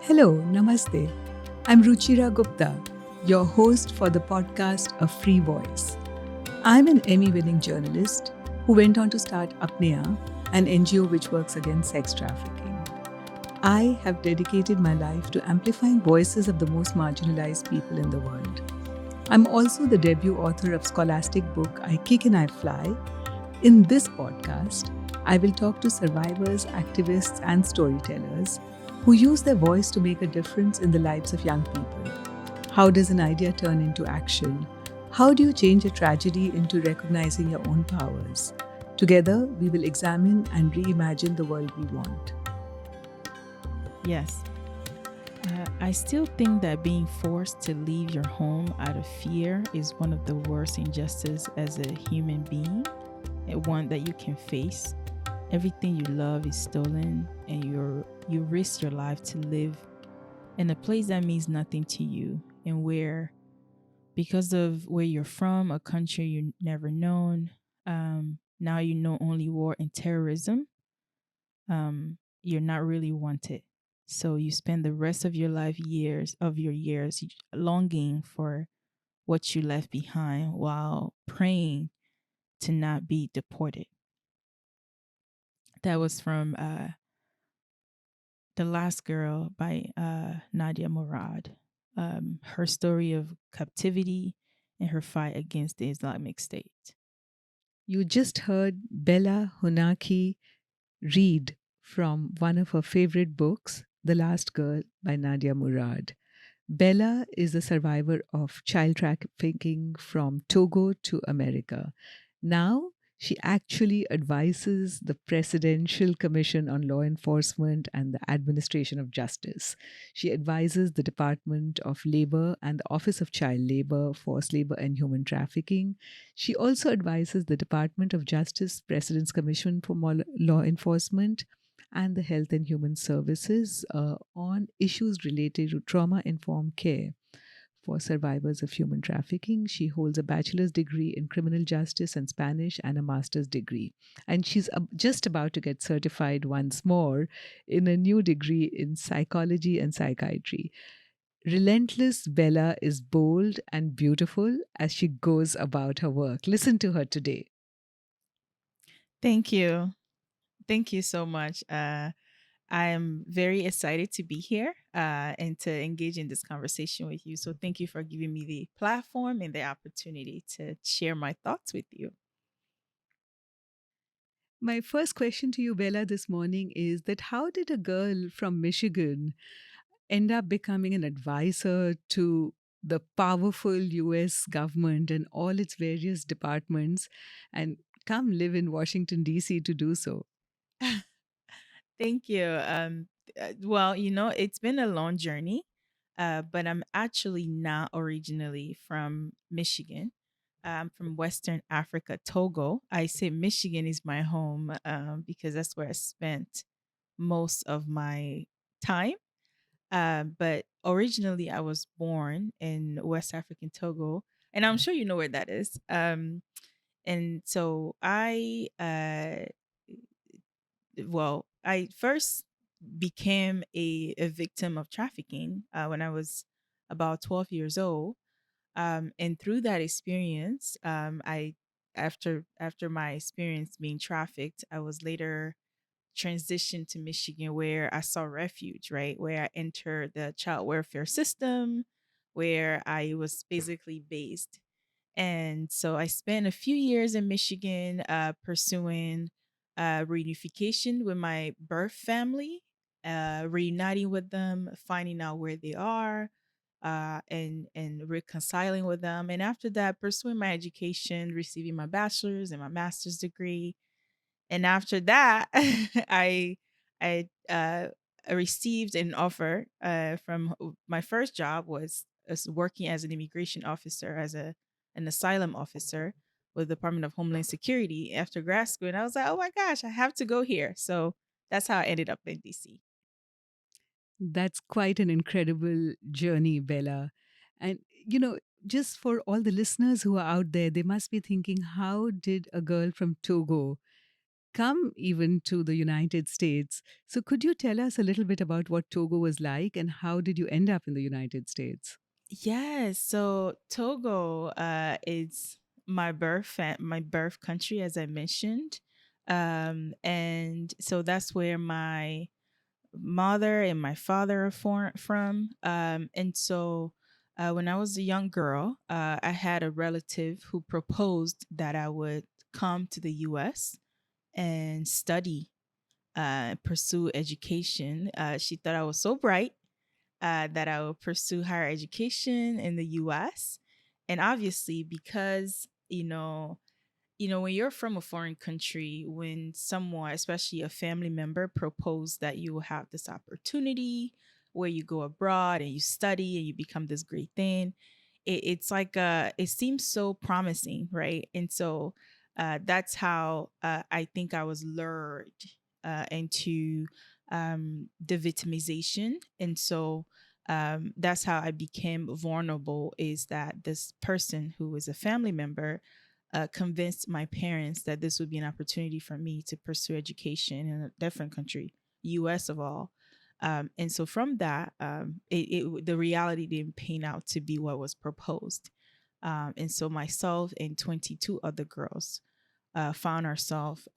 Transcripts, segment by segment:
Hello, namaste. I'm Ruchira Gupta, your host for the podcast A Free Voice. I'm an Emmy winning journalist who went on to start Apnea, an NGO which works against sex trafficking. I have dedicated my life to amplifying voices of the most marginalized people in the world. I'm also the debut author of scholastic book I Kick and I Fly. In this podcast, I will talk to survivors, activists, and storytellers who use their voice to make a difference in the lives of young people. How does an idea turn into action? How do you change a tragedy into recognizing your own powers? Together, we will examine and reimagine the world we want. Yes. I still think that being forced to leave your home out of fear is one of the worst injustices as a human being, and one that you can face. Everything you love is stolen, and you risk your life to live in a place that means nothing to you, and where, because of where you're from, a country you never known, now you know only war and terrorism. You're not really wanted. So you spend the rest of your life years longing for what you left behind while praying to not be deported. That was from The Last Girl by Nadia Murad. Her story of captivity and her fight against the Islamic State. You just heard Bella Hounakey read from one of her favorite books, The Last Girl by Nadia Murad. Bella is a survivor of child trafficking from Togo to America. Now, she actually advises the Presidential Commission on Law Enforcement and the Administration of Justice. She advises the Department of Labor and the Office of Child Labor, Forced Labor, and Human Trafficking. She also advises the Department of Justice, President's Commission for Law Enforcement, and the Health and Human Services on issues related to trauma informed care for survivors of human trafficking. She holds a bachelor's degree in criminal justice and Spanish and a master's degree. And she's just about to get certified once more in a new degree in psychology and psychiatry. Relentless Bella is bold and beautiful as she goes about her work. Listen to her today. Thank you. Thank you so much. I am very excited to be here and to engage in this conversation with you. So, thank you for giving me the platform and the opportunity to share my thoughts with you. My first question to you, Bella, this morning is that how did a girl from Michigan end up becoming an advisor to the powerful US government and all its various departments and come live in Washington, D.C. to do so? Thank you. Well, it's been a long journey, but I'm actually not originally from Michigan. I'm from Western Africa, Togo. I say Michigan is my home because that's where I spent most of my time. But originally, I was born in West African Togo, and I'm sure you know where that is. And so I first became a victim of trafficking when I was about 12 years old. And through that experience, after my experience being trafficked, I was later transitioned to Michigan where I saw refuge, right? Where I entered the child welfare system, where I was basically based. And so I spent a few years in Michigan pursuing reunification with my birth family, reuniting with them, finding out where they are, and reconciling with them. And after that, pursuing my education, receiving my bachelor's and my master's degree. And after that, I received an offer from my first job was as working as an immigration officer, as an asylum officer with the Department of Homeland Security after grad school. And I was like, oh my gosh, I have to go here. So that's how I ended up in DC. That's quite an incredible journey, Bella. And, just for all the listeners who are out there, they must be thinking, how did a girl from Togo come even to the United States. So, could you tell us a little bit about what Togo was like and how did you end up in the United States? Yes, so Togo is my birth country, as I mentioned, and so that's where my mother and my father are from. And so when I was a young girl, I had a relative who proposed that I would come to the U.S. and study, pursue education. She thought I was so bright that I would pursue higher education in the US. And obviously, because, when you're from a foreign country, when someone, especially a family member, propose that you will have this opportunity where you go abroad and you study and you become this great thing, it's like it seems so promising, right? And so that's how I think I was lured into the victimization. And so that's how I became vulnerable, is that this person who was a family member convinced my parents that this would be an opportunity for me to pursue education in a different country, US of all. And so from that, the reality didn't pan out to be what was proposed. And so myself and 22 other girls found ourselves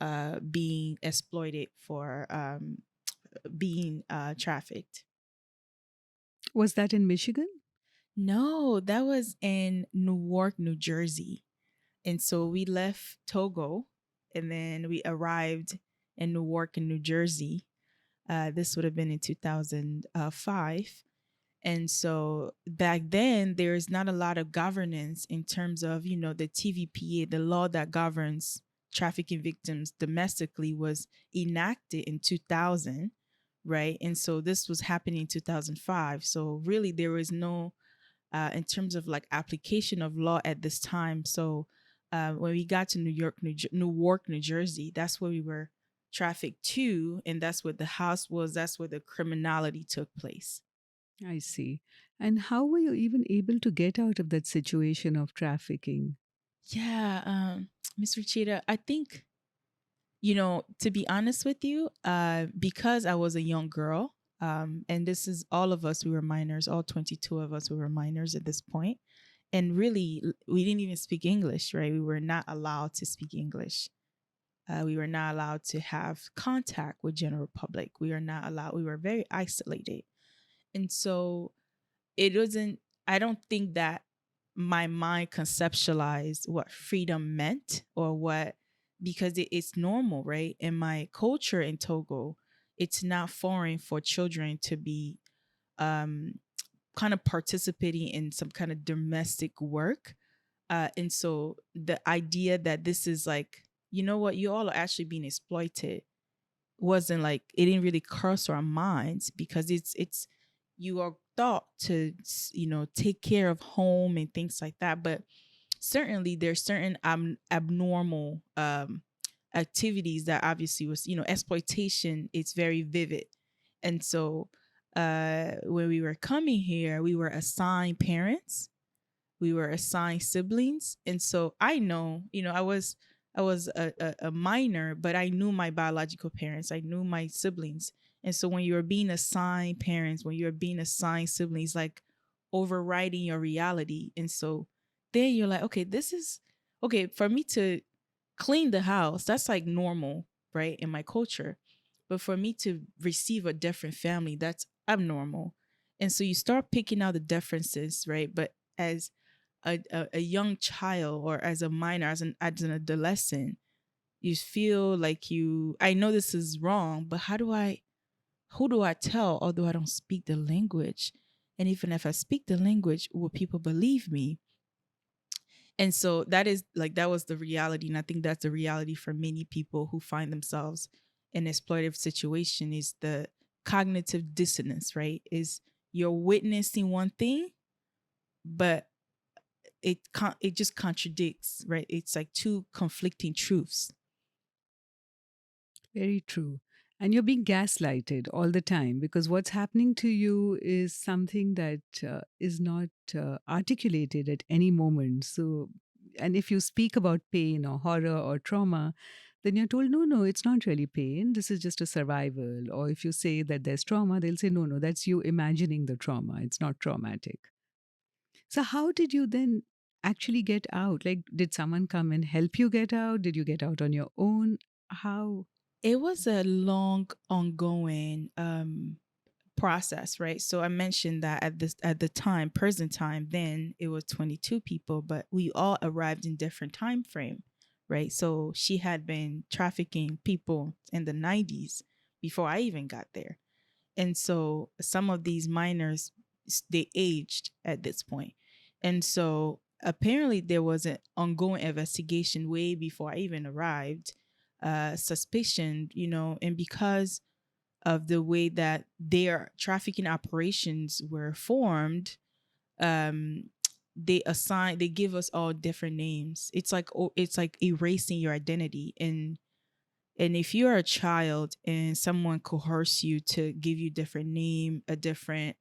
being exploited for being trafficked. Was that in Michigan? No, that was in Newark, New Jersey. And so we left Togo and then we arrived in Newark, in New Jersey. This would have been in 2005. And so back then, there is not a lot of governance in terms of, the TVPA, the law that governs trafficking victims domestically was enacted in 2000, right? And so this was happening in 2005. So really, there was no in terms of like application of law at this time. So when we got to Newark, New Jersey, that's where we were trafficked to, and that's where the house was. That's where the criminality took place. I see. And how were you even able to get out of that situation of trafficking? Yeah, Miss Ruchira, I think, to be honest with you, because I was a young girl, and this is all of us, we were minors, all 22 of us, we were minors at this point. And really, we didn't even speak English, right? We were not allowed to speak English. We were not allowed to have contact with general public. We were not allowed. We were very isolated, and so it wasn't. I don't think that my mind conceptualized what freedom meant or what, because it's normal, right? In my culture in Togo, it's not foreign for children to be um, kind of participating in some kind of domestic work. And so the idea that this is like, what, you all are actually being exploited, wasn't like, it didn't really cross our minds, because it's you are thought to take care of home and things like that. But certainly there's certain abnormal activities that obviously was, exploitation. It's very vivid. And so when we were coming here, we were assigned parents, we were assigned siblings. And so I know, I was a minor, but I knew my biological parents, I knew my siblings. And so when you're being assigned parents, when you're being assigned siblings, like overriding your reality. And so then you're like, okay, this is okay for me to clean the house. That's like normal, right? In my culture. But for me to receive a different family, that's abnormal. And so you start picking out the differences, right? But as a young child, or as a minor, as an adolescent, you feel like I know this is wrong, but who do I tell, although I don't speak the language? And even if I speak the language, will people believe me? And so that was the reality. And I think that's the reality for many people who find themselves in exploitative situation, is the cognitive dissonance, right? Is you're witnessing one thing, but it just contradicts, right? It's like two conflicting truths. Very true. And you're being gaslighted all the time because what's happening to you is something that is not articulated at any moment. So, and if you speak about pain or horror or trauma, then you're told, no, no, it's not really pain. This is just a survival. Or if you say that there's trauma, they'll say, no, no, that's you imagining the trauma. It's not traumatic. So, how did you then actually get out? Like, did someone come and help you get out? Did you get out on your own? How? It was a long, ongoing process, right? So I mentioned that at the time, present time, then it was 22 people, but we all arrived in different time frame, right? So she had been trafficking people in the 90s before I even got there. And so some of these minors, they aged at this point. And so apparently there was an ongoing investigation way before I even arrived, suspicion, and because of the way that their trafficking operations were formed, um, they give us all different names. It's like erasing your identity. And if you're a child and someone coerce you to give you different name, a different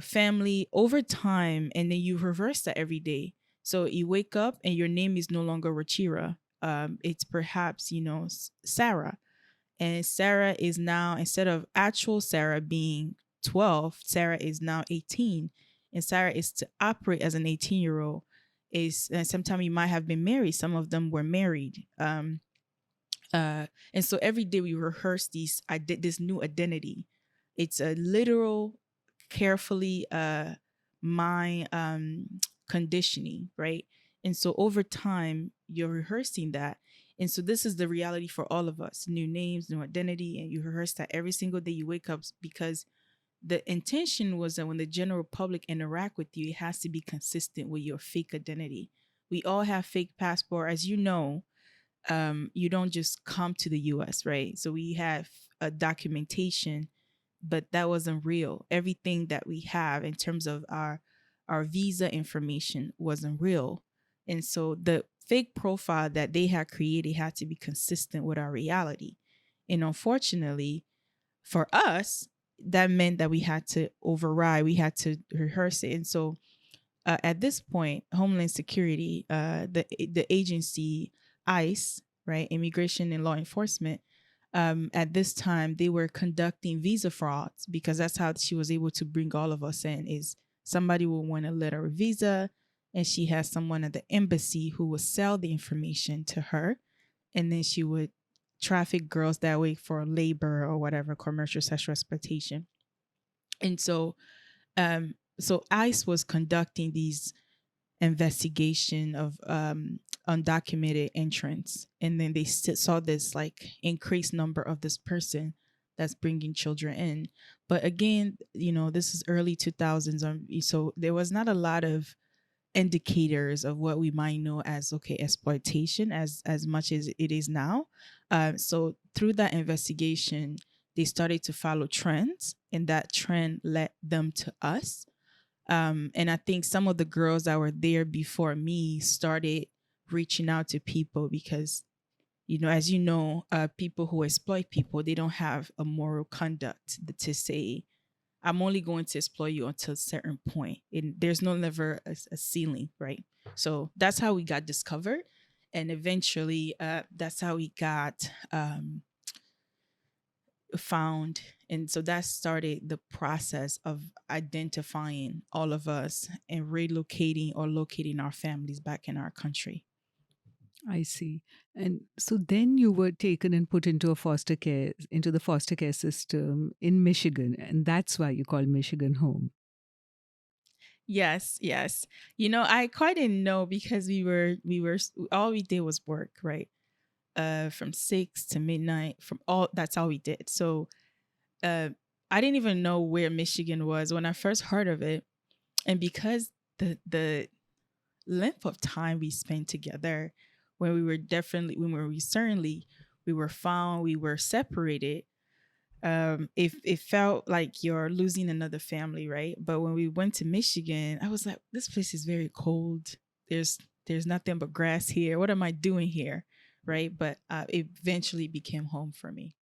family over time, and then you reverse that every day. So you wake up and your name is no longer Ruchira. It's perhaps, Sarah. And Sarah is now, instead of actual Sarah being 12, Sarah is now 18. And Sarah is to operate as an 18-year-old. Is sometimes you might have been married. Some of them were married. And so every day we rehearse I did this new identity. It's a literal, carefully mind conditioning, right? And so over time you're rehearsing that. And so this is the reality for all of us: new names, new identity, and you rehearse that every single day you wake up, because the intention was that when the general public interact with you, it has to be consistent with your fake identity. We all have fake passport, as you know. You don't just come to the US, right? So we have a documentation, but that wasn't real. Everything that we have in terms of our visa information wasn't real. And so the fake profile that they had created had to be consistent with our reality. And unfortunately, for us, that meant that we had to override, we had to rehearse it. And so at this point, Homeland Security, the agency, ICE, right, Immigration and Law Enforcement, at this time they were conducting visa frauds, because that's how she was able to bring all of us in. Is somebody will want a letter of visa, and she has someone at the embassy who will sell the information to her, and then she would traffic girls that way for labor or whatever, commercial sexual exploitation. And so ICE was conducting these investigation of undocumented entrants, and then they saw this like increased number of this person that's bringing children in. But again, this is early 2000s, so there was not a lot of indicators of what we might know as, okay, exploitation, as much as it is now. So through that investigation, they started to follow trends, and that trend led them to us. And I think some of the girls that were there before me started reaching out to people, because, as you know, people who exploit people, they don't have a moral conduct to say, I'm only going to exploit you until a certain point. And there's no never a ceiling, right? So that's how we got discovered. And eventually, that's how we got found. And so that started the process of identifying all of us and relocating or locating our families back in our country. I see. And so then you were taken and put into into the foster care system in Michigan. And that's why you call Michigan home. Yes, yes. I quite didn't know, because we were all we did was work, right? From 6 to midnight, that's all we did. So uh I didn't even know where Michigan was when I first heard of it. And because the length of time we spent together, we were found, we were separated. It felt like you're losing another family, right? But when we went to Michigan, I was like, this place is very cold. There's nothing but grass here. What am I doing here? Right? But it eventually became home for me.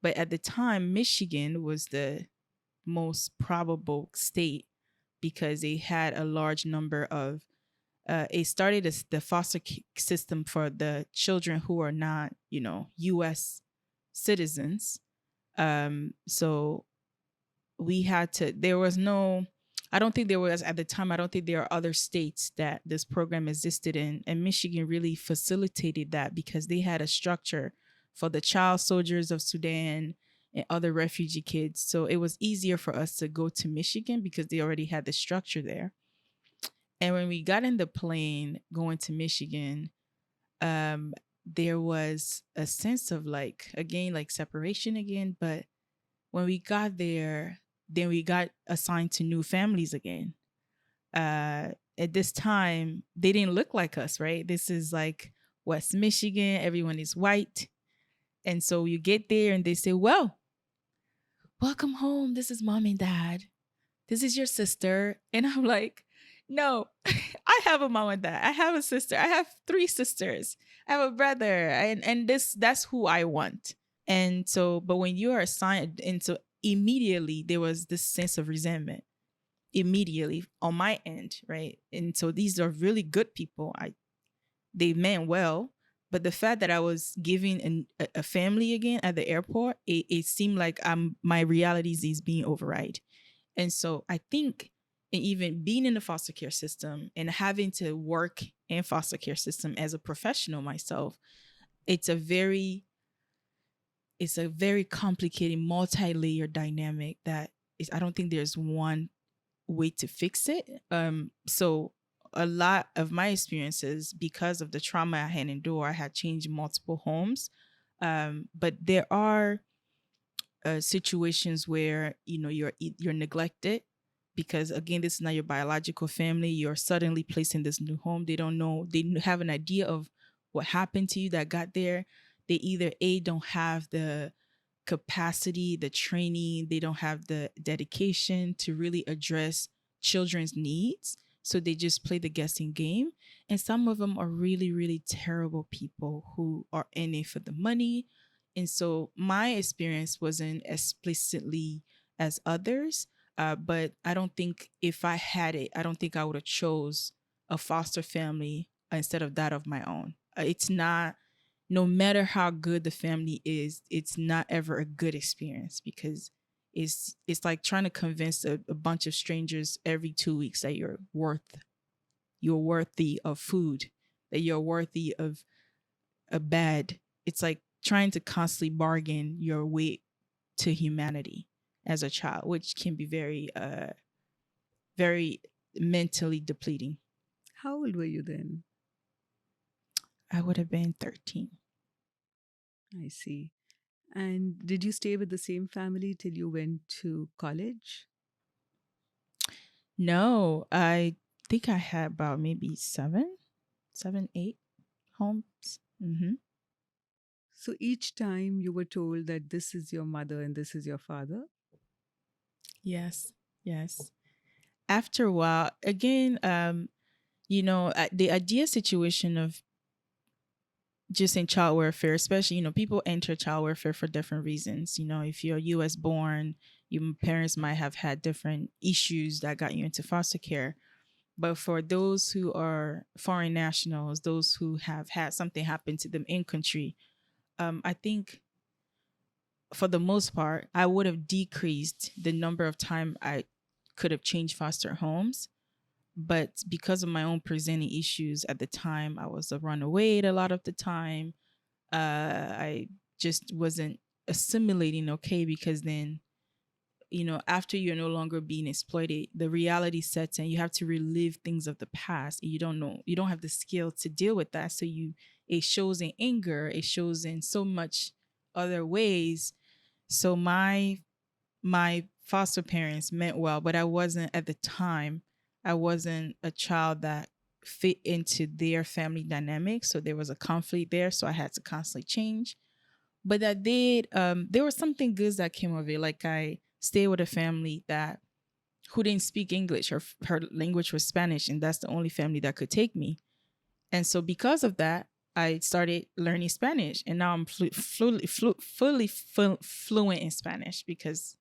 But at the time, Michigan was the most probable state, because they had a large number of it started as the foster system for the children who are not, U.S. citizens. So we had to, there was no, I don't think there was at the time, I don't think there are other states that this program existed in. And Michigan really facilitated that because they had a structure for the child soldiers of Sudan and other refugee kids. So it was easier for us to go to Michigan because they already had the structure there. And when we got in the plane going to Michigan, there was a sense of like, again, like separation again. But when we got there, then we got assigned to new families again. At this time, they didn't look like us, right? This is like West Michigan, everyone is white. And so you get there and they say, well, welcome home. This is mom and dad. This is your sister. And I'm like, no, I have a mom and dad. I have a sister. I have 3 sisters. I have a brother. And that's who I want. And so, but when you are assigned, and so immediately there was this sense of resentment immediately on my end, right? And so these are really good people. They meant well, but the fact that I was giving a family again at the airport, it seemed like my realities is being override. And so I think even being in the foster care system and having to work in foster care system as a professional myself, it's a very complicated, multi-layered dynamic that is, I don't think there's one way to fix it. So a lot of my experiences, because of the trauma I had endured, I had changed multiple homes. But there are situations where you're neglected because, again, this is not your biological family. You're suddenly placed in this new home. They don't know. They have an idea of what happened to you that got there. They either don't have the capacity, the training, they don't have the dedication to really address children's needs. So they just play the guessing game. And some of them are really, really terrible people who are in it for the money. And so my experience wasn't explicitly as others. But I don't think if I had it, I don't think I would have chose a foster family instead of that of my own. It's not, no matter how good the family is, it's not ever a good experience because it's like trying to convince a bunch of strangers every 2 weeks that you're worthy of food, that you're worthy of a bed. It's like trying to constantly bargain your way to humanity as a child, which can be very, very mentally depleting. How old were you then? I would have been 13. I see. And did you stay with the same family till you went to college? No, I think I had about maybe 7, 8 homes. Mm-hmm. So each time you were told that this is your mother and this is your father? Yes, yes. After a while, again, the ideal situation of just in child welfare, especially, people enter child welfare for different reasons. If you're US born, your parents might have had different issues that got you into foster care. But for those who are foreign nationals, those who have had something happen to them in country, I think for the most part, I would have decreased the number of time I could have changed foster homes. But because of my own presenting issues at the time, I was a runaway a lot of the time. I just wasn't assimilating okay because then, after you're no longer being exploited, the reality sets and you have to relive things of the past. You don't have the skill to deal with that. So it shows in anger, it shows in so much other ways. So my foster parents meant well, but I wasn't at the time. I wasn't a child that fit into their family dynamics. So there was a conflict there. So I had to constantly change. But I did, there was something good that came of it. Like I stayed with a family who didn't speak English. Her language was Spanish, and that's the only family that could take me. And so because of that, I started learning Spanish, and now I'm fully fluent in Spanish because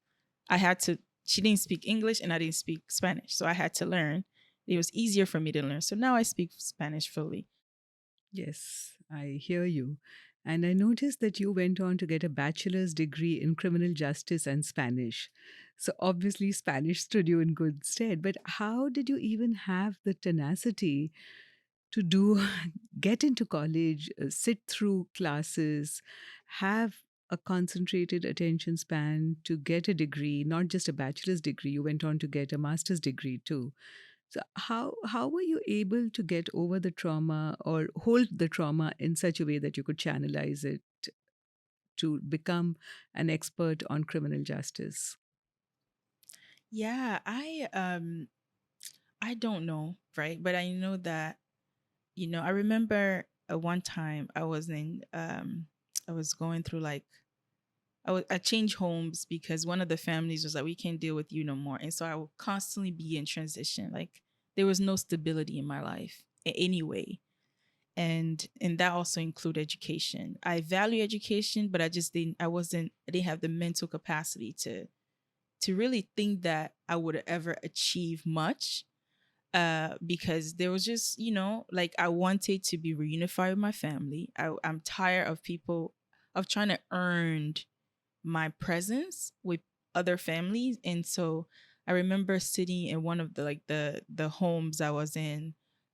she didn't speak English and I didn't speak Spanish. So I had to learn. it was easier for me to learn. So now I speak Spanish fully. Yes, I hear you. And I noticed that you went on to get a bachelor's degree in criminal justice and Spanish. So obviously, Spanish stood you in good stead. But how did you even have the tenacity to do, get into college, sit through classes, have a concentrated attention span to get a degree, not just a bachelor's degree, you went on to get a master's degree too. So how were you able to get over the trauma or hold the trauma in such a way that you could channelize it to become an expert on criminal justice? Yeah, I don't know, right? But I know that, I remember one time I was going through like I changed homes because one of the families was like, we can't deal with you no more. And so I would constantly be in transition. Like there was no stability in my life in any way. And that also include education. I value education, but I didn't have the mental capacity to really think that I would ever achieve much. Because there was just, like I wanted to be reunified with my family. I'm tired of people of trying to earn my presence with other families. And so I remember sitting in one of the homes I was in.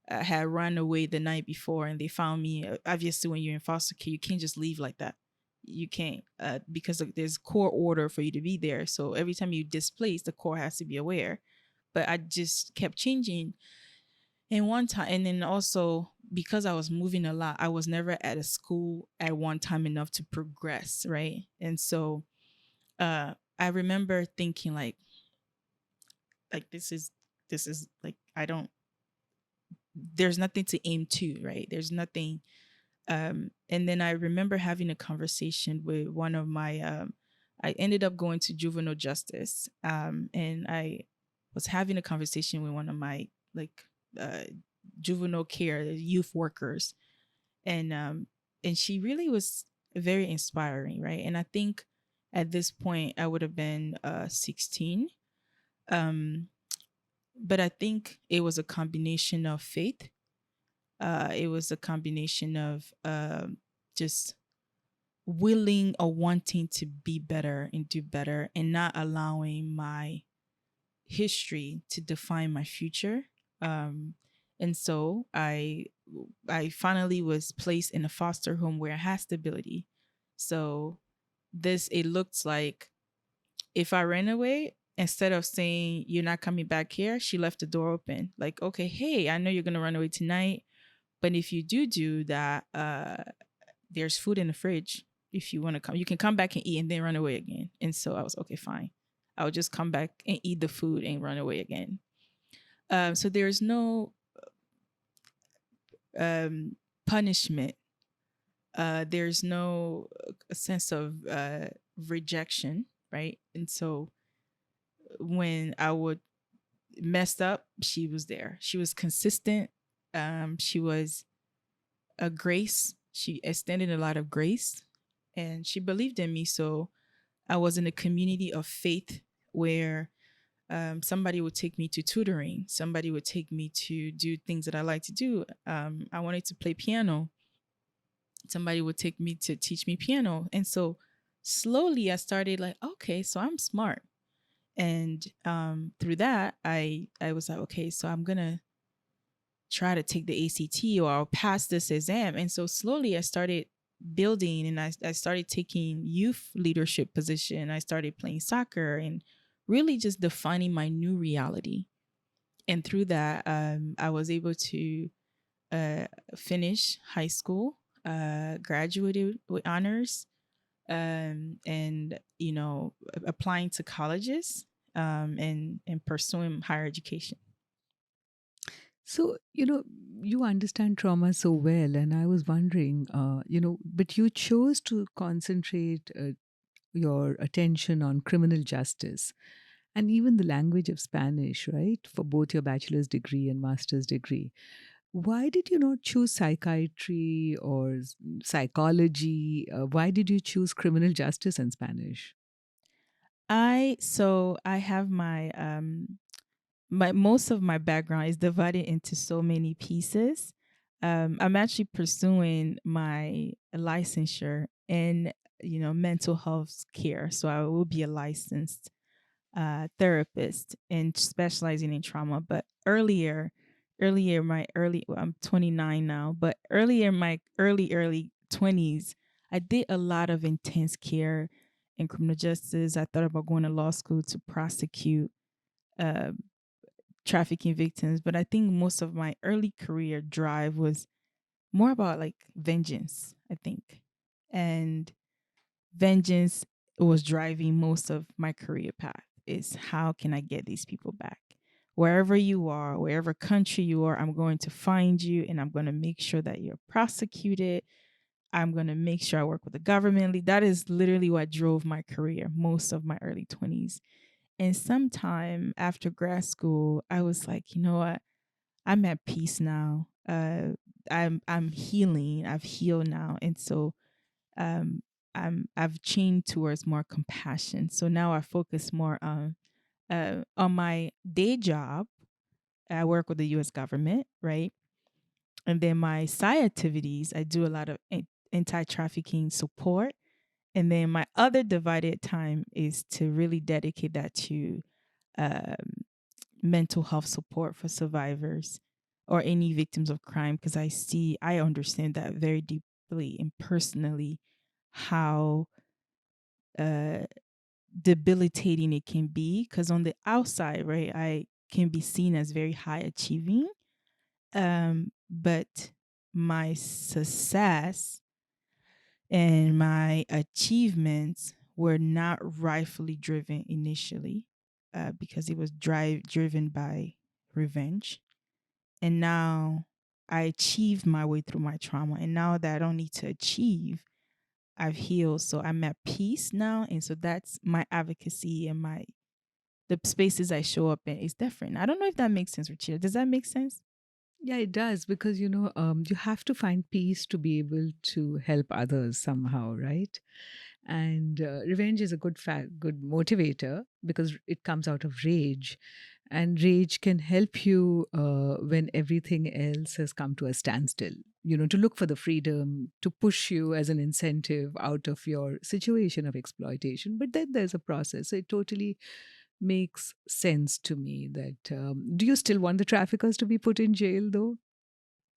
I had run away the night before and they found me. Obviously when you're in foster care you can't just leave like that. You can't, because there's court order for you to be there, so every time you displace the court has to be aware. But I just kept changing. And one time, and then also because I was moving a lot, I was never at a school at one time enough to progress, right? And so I remember thinking like this is like I don't there's nothing to aim to, right? There's nothing. And then I remember having a conversation with one of my I ended up going to juvenile justice, and I was having a conversation with one of my like uh juvenile care youth workers, and she really was very inspiring, right? And I think at this point I would have been 16. um but I think it was a combination of faith. It was a combination of just willing or wanting to be better and do better and not allowing my history to define my future. um and so I finally was placed in a foster home where I had stability. So this it looked like if I ran away, instead of saying you're not coming back here, she left the door open. Like, okay, hey, I know you're gonna run away tonight, but if you do that, there's food in the fridge. If you want to come, you can come back and eat and then run away again. And so I was okay, fine. I'll just come back and eat the food and run away again. So there's no punishment. There's no sense of rejection, right? And so when I would messed up, she was there. She was consistent. She was a grace. She extended a lot of grace, and she believed in me. So I was in a community of faith where somebody would take me to tutoring. Somebody would take me to do things that I like to do. I wanted to play piano. Somebody would take me to teach me piano. And so slowly I started like, okay, so I'm smart. And through that, I was like, okay, so I'm gonna try to take the ACT or I'll pass this exam. And so slowly I started building, and I started taking youth leadership position. I started playing soccer and really just defining my new reality. And through that, I was able to uh, finish high school, graduated with honors, and applying to colleges, and pursuing higher education. So, you understand trauma so well. And I was wondering, but you chose to concentrate your attention on criminal justice and even the language of Spanish, right? For both your bachelor's degree and master's degree. Why did you not choose psychiatry or psychology? Why did you choose criminal justice and Spanish? I have my most of my background is divided into so many pieces. I'm actually pursuing my licensure in mental health care, so I will be a licensed therapist and specializing in trauma. But earlier, my early well, I'm 29 now, but earlier in my early 20s, I did a lot of intense care in criminal justice. I thought about going to law school to prosecute uh, trafficking victims, but I think most of my early career drive was more about like vengeance, I think. And vengeance was driving most of my career path is how can I get these people back? Wherever you are, wherever country you are, I'm going to find you and I'm going to make sure that you're prosecuted. I'm going to make sure I work with the government. That is literally what drove my career most of my early 20s. And sometime after grad school, I was like, you know what? I'm at peace now. I'm healing. I've healed now, and so um, I've changed towards more compassion. So now I focus more on my day job. I work with the U.S. government, right? And then my side activities, I do a lot of anti-trafficking support. And then my other divided time is to really dedicate that to um, mental health support for survivors or any victims of crime, because I understand that very deeply and personally how uh, debilitating it can be. Because on the outside, right, I can be seen as very high achieving, but my success and my achievements were not rightfully driven initially, because it was driven by revenge. And now I achieved my way through my trauma. And now that I don't need to achieve, I've healed. So I'm at peace now. And so that's my advocacy and my the spaces I show up in is different. I don't know if that makes sense, Ruchira. Does that make sense? Yeah, it does because you have to find peace to be able to help others somehow, right? And revenge is a good motivator because it comes out of rage, and rage can help you when everything else has come to a standstill. To look for the freedom to push you as an incentive out of your situation of exploitation. But then there's a process. So it totally makes sense to me that. Do you still want the traffickers to be put in jail, though?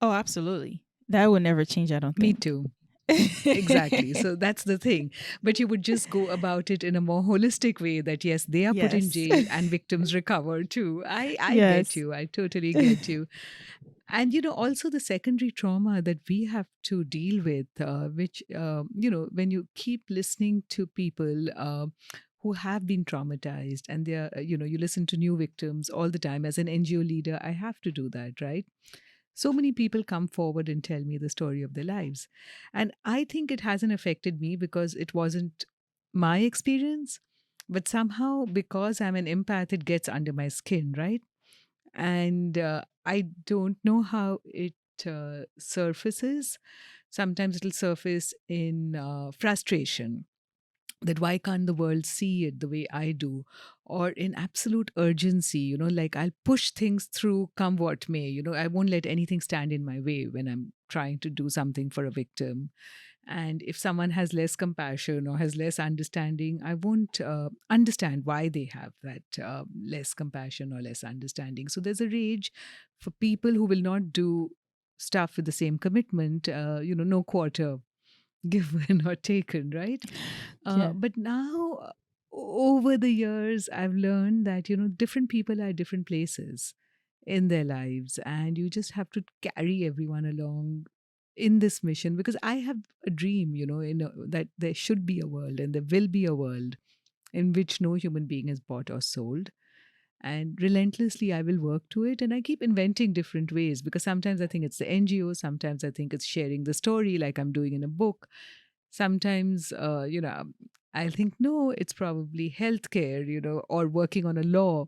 Oh, absolutely. That would never change, I don't Me think. too. Exactly. So that's the thing. But you would just go about it in a more holistic way that yes, they are put in Yes. jail and victims recover too. I get Yes. you. I totally get you. And also the secondary trauma that we have to deal with, which when you keep listening to people who have been traumatized, and they are, you listen to new victims all the time. As an NGO leader, I have to do that, right? So many people come forward and tell me the story of their lives. And I think it hasn't affected me because it wasn't my experience. But somehow, because I'm an empath, it gets under my skin, right? And I don't know how it surfaces. Sometimes it'll surface in frustration, that why can't the world see it the way I do, or in absolute urgency, like I'll push things through come what may. I won't let anything stand in my way when I'm trying to do something for a victim. And if someone has less compassion or has less understanding, I won't understand why they have that less compassion or less understanding. So there's a rage for people who will not do stuff with the same commitment, no quarter given or taken, right? Yeah. But now, over the years, I've learned that, different people are at different places in their lives, and you just have to carry everyone along in this mission, because I have a dream, that there should be a world and there will be a world in which no human being is bought or sold. And relentlessly, I will work to it. And I keep inventing different ways, because sometimes I think it's the NGO, sometimes I think it's sharing the story like I'm doing in a book. Sometimes, I think, no, it's probably healthcare, or working on a law.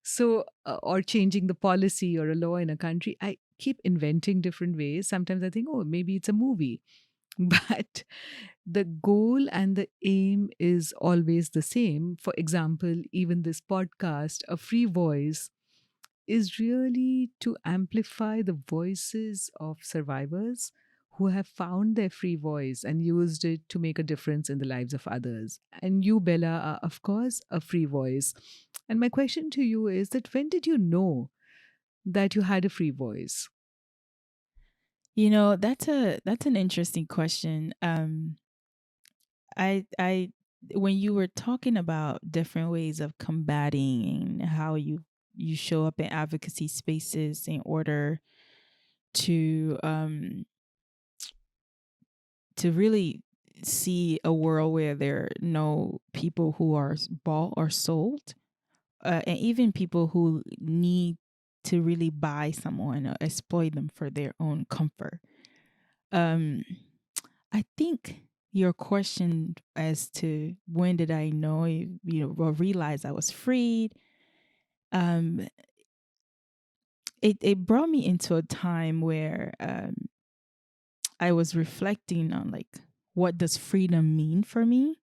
So, or changing the policy or a law in a country. I keep inventing different ways. Sometimes I think, oh, maybe it's a movie. But the goal and the aim is always the same. For example, even this podcast, A Free Voice, is really to amplify the voices of survivors who have found their free voice and used it to make a difference in the lives of others. And you, Bella, are, of course, a free voice. And my question to you is that when did you know that you had a free voice? That's an interesting question. I when you were talking about different ways of combating and how you show up in advocacy spaces in order to to really see a world where there are no people who are bought or sold, and even people who need to really buy someone or exploit them for their own comfort. Um, I think your question as to when did I know, or realize I was freed, um, it brought me into a time where I was reflecting on like what does freedom mean for me.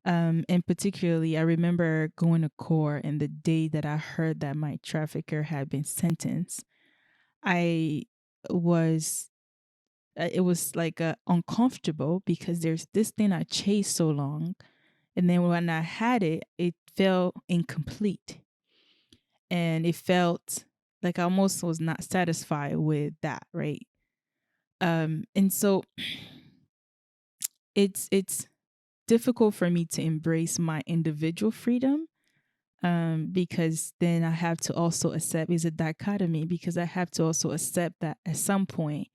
And particularly, I remember going to court and the day that I heard that my trafficker had been sentenced, I was it was like uncomfortable because there's this thing I chased so long, and then when I had it, it felt incomplete, and it felt like I almost was not satisfied with that, right? And so it's difficult for me to embrace my individual freedom, because then I have to also accept is a dichotomy, because I have to also accept that at some point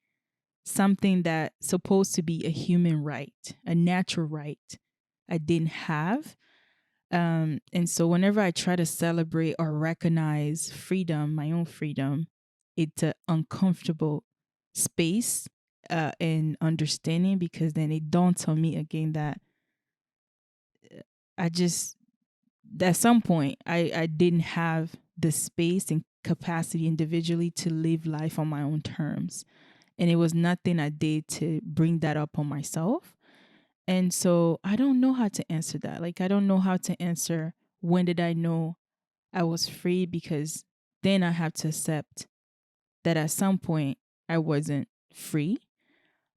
something that's supposed to be a human right, a natural right, I didn't have. And so whenever I try to celebrate or recognize freedom, my own freedom, it's an uncomfortable space and understanding, because then it dawns on me again that I just at some point I didn't have the space and capacity individually to live life on my own terms. And it was nothing I did to bring that up on myself. And so I don't know how to answer that. Like, I don't know how to answer when did I know I was free, because then I have to accept that at some point I wasn't free.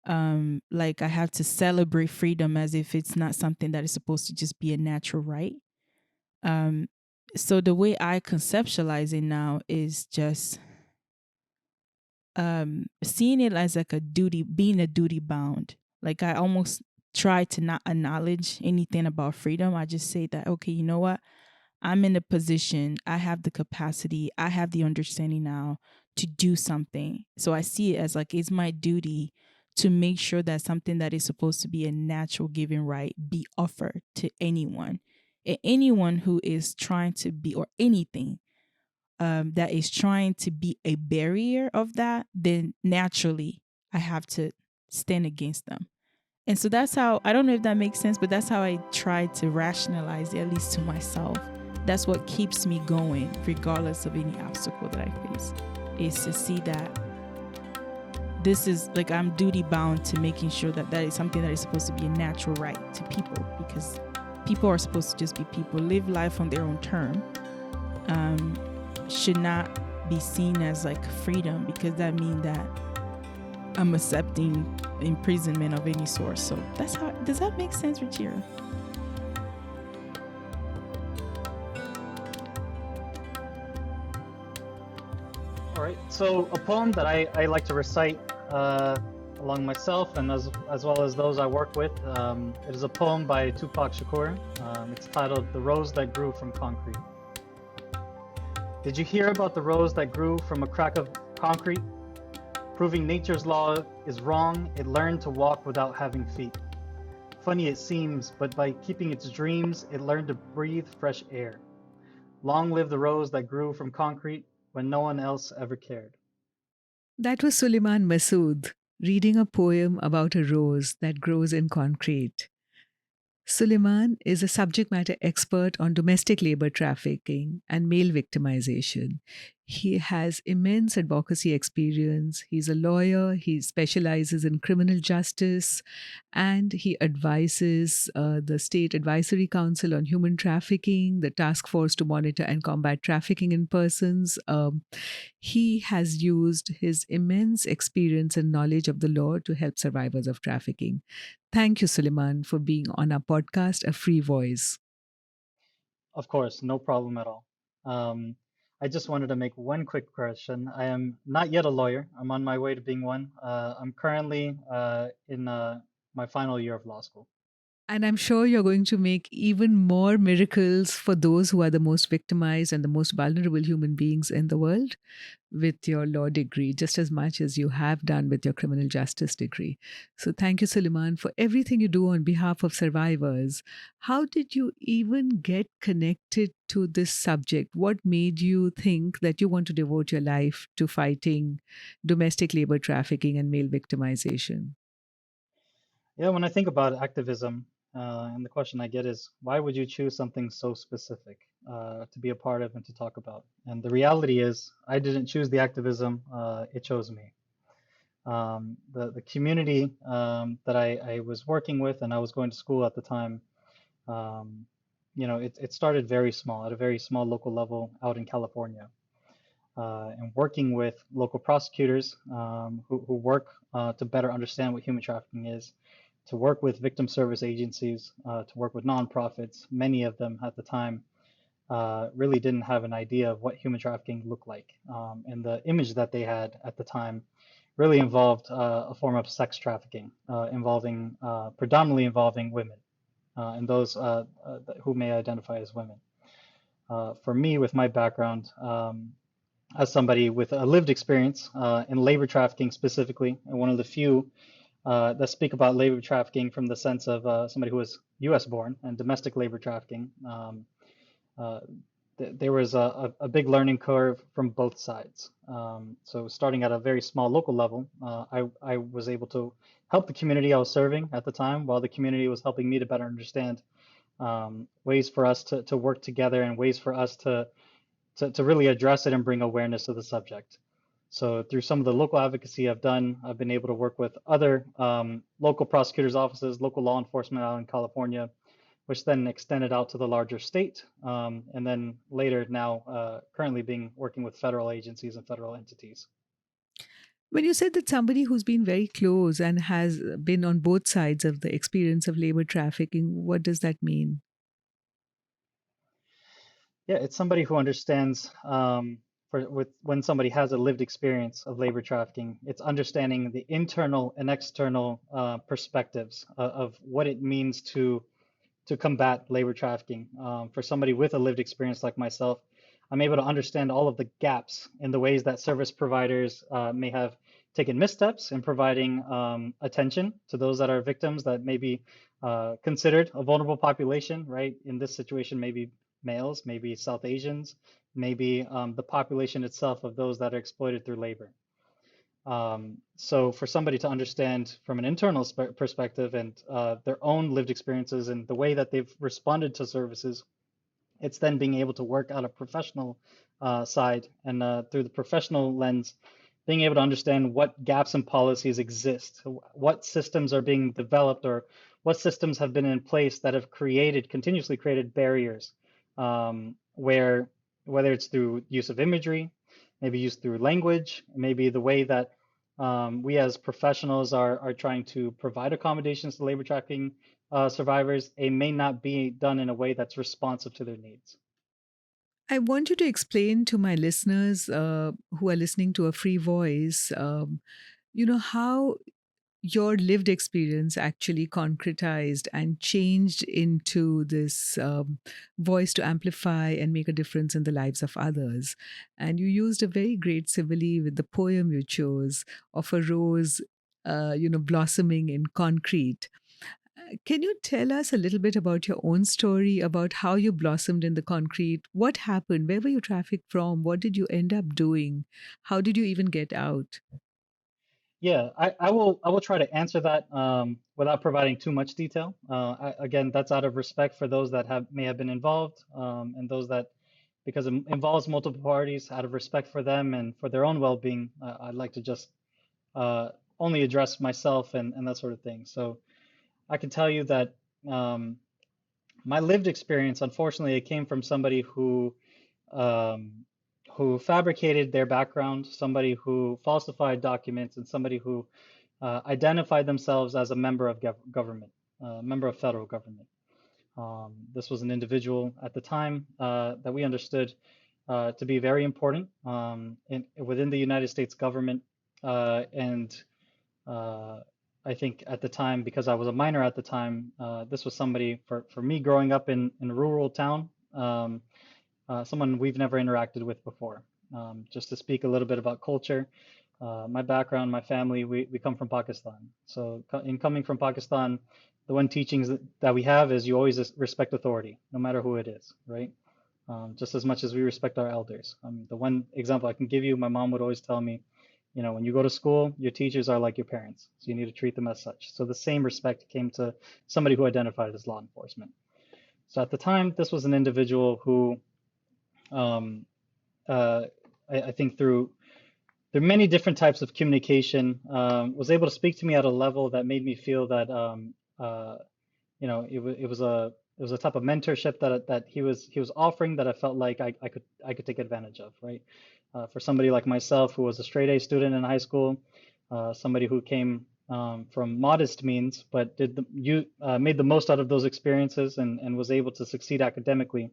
Like, I have to celebrate freedom as if it's not something that is supposed to just be a natural right. Um, so the way I conceptualize it now is just seeing it as like a duty, being a duty bound. Like, I almost try to not acknowledge anything about freedom. I just say that, okay, you know what? I'm in a position, I have the capacity, I have the understanding now to do something. So I see it as like it's my duty to make sure that something that is supposed to be a natural given right be offered to anyone. And anyone who is trying to be, or anything that is trying to be a barrier of that, then naturally I have to stand against them. And so that's how, I don't know if that makes sense, but that's how I try to rationalize it, at least to myself. That's what keeps me going, regardless of any obstacle that I face, is to see that this is like I'm duty bound to making sure that that is something that is supposed to be a natural right to people, because people are supposed to just be people, live life on their own term. Should not be seen as like freedom, because that means that I'm accepting imprisonment of any sort. So that's how, does that make sense, Ruchira? All right, so a poem that I like to recite along myself and as well as those I work with. It is a poem by Tupac Shakur. It's titled "The Rose That Grew from Concrete." Did you hear about the rose that grew from a crack of concrete? Proving nature's law is wrong, it learned to walk without having feet. Funny it seems, but by keeping its dreams, it learned to breathe fresh air. Long live the rose that grew from concrete when no one else ever cared. That was Suleman Masood reading a poem about a rose that grows in concrete. Suleiman is a subject matter expert on domestic labor trafficking and male victimization. He has immense advocacy experience. He's a lawyer. He specializes in criminal justice, and he advises the State Advisory Council on Human Trafficking, the Task Force to Monitor and Combat Trafficking in Persons. He has used his immense experience and knowledge of the law to help survivors of trafficking. Thank you, Suleman, for being on our podcast, A Free Voice. Of course, no problem at all. Um, I just wanted to make one quick correction. I am not yet a lawyer. I'm on my way to being one. I'm currently in my final year of law school. And I'm sure you're going to make even more miracles for those who are the most victimized and the most vulnerable human beings in the world with your law degree, just as much as you have done with your criminal justice degree. So thank you, Suleiman, for everything you do on behalf of survivors. How did you even get connected to this subject? What made you think that you want to devote your life to fighting domestic labor trafficking and male victimization? Yeah, when I think about activism, and the question I get is, why would you choose something so specific to be a part of and to talk about? And the reality is, I didn't choose the activism; it chose me. The community that I was working with and I was going to school at the time, um, it started very small at a very small local level out in California. And working with local prosecutors who work to better understand what human trafficking is, to work with victim service agencies, to work with nonprofits. Many of them at the time really didn't have an idea of what human trafficking looked like. And the image that they had at the time really involved a form of sex trafficking, predominantly involving women and those who may identify as women. For me, with my background, as somebody with a lived experience in labor trafficking specifically, and one of the few that speak about labor trafficking from the sense of somebody who was U.S. born and domestic labor trafficking. Uh, there was a big learning curve from both sides. So starting at a very small local level, I was able to help the community I was serving at the time, while the community was helping me to better understand ways for us to work together and ways for us to really address it and bring awareness to the subject. So through some of the local advocacy I've done, I've been able to work with other local prosecutors' offices, local law enforcement out in California, which then extended out to the larger state, and then later now currently working with federal agencies and federal entities. When you said that somebody who's been very close and has been on both sides of the experience of labor trafficking, what does that mean? Yeah, it's somebody who understands when somebody has a lived experience of labor trafficking, it's understanding the internal and external perspectives of what it means to combat labor trafficking. For somebody with a lived experience like myself, I'm able to understand all of the gaps in the ways that service providers may have taken missteps in providing attention to those that are victims that may be considered a vulnerable population, right? In this situation, maybe males, maybe South Asians, maybe the population itself of those that are exploited through labor. So for somebody to understand from an internal perspective and their own lived experiences and the way that they've responded to services, it's then being able to work out a professional side and through the professional lens, being able to understand what gaps in policies exist, what systems are being developed, or what systems have been in place that have continuously created barriers, where whether it's through use of imagery, maybe used through language, maybe the way that we as professionals are trying to provide accommodations to labor trafficking survivors, it may not be done in a way that's responsive to their needs. I want you to explain to my listeners who are listening to A Free Voice, how your lived experience actually concretized and changed into this voice to amplify and make a difference in the lives of others. And you used a very great simile with the poem you chose of a rose, blossoming in concrete. Can you tell us a little bit about your own story, about how you blossomed in the concrete? What happened? Where were you trafficked from? What did you end up doing? How did you even get out? Yeah, I will try to answer that without providing too much detail. Again, that's out of respect for those that may have been involved and those that because it involves multiple parties, out of respect for them and for their own well-being, I'd like to just only address myself and that sort of thing. So I can tell you that um, my lived experience, unfortunately, it came from somebody um, who fabricated their background, somebody who falsified documents, and somebody who identified themselves as a member of government, member of federal government. This was an individual at the time that we understood to be very important within the United States government. And I think at the time, because I was a minor at the time, this was somebody for me growing up in a rural town, someone we've never interacted with before. Just to speak a little bit about culture, my background, my family, we come from Pakistan. So in coming from Pakistan, the one teachings that we have is you always respect authority, no matter who it is, right? Just as much as we respect our elders. The one example I can give you, my mom would always tell me, you know, when you go to school, your teachers are like your parents, so you need to treat them as such. So the same respect came to somebody who identified as law enforcement. So at the time, this was an individual who, um, I think through many different types of communication, was able to speak to me at a level that made me feel that you know, it was a type of mentorship that he was offering that I felt like I could take advantage of, right? For somebody like myself who was a straight A student in high school, somebody who came from modest means, but made the most out of those experiences and was able to succeed academically.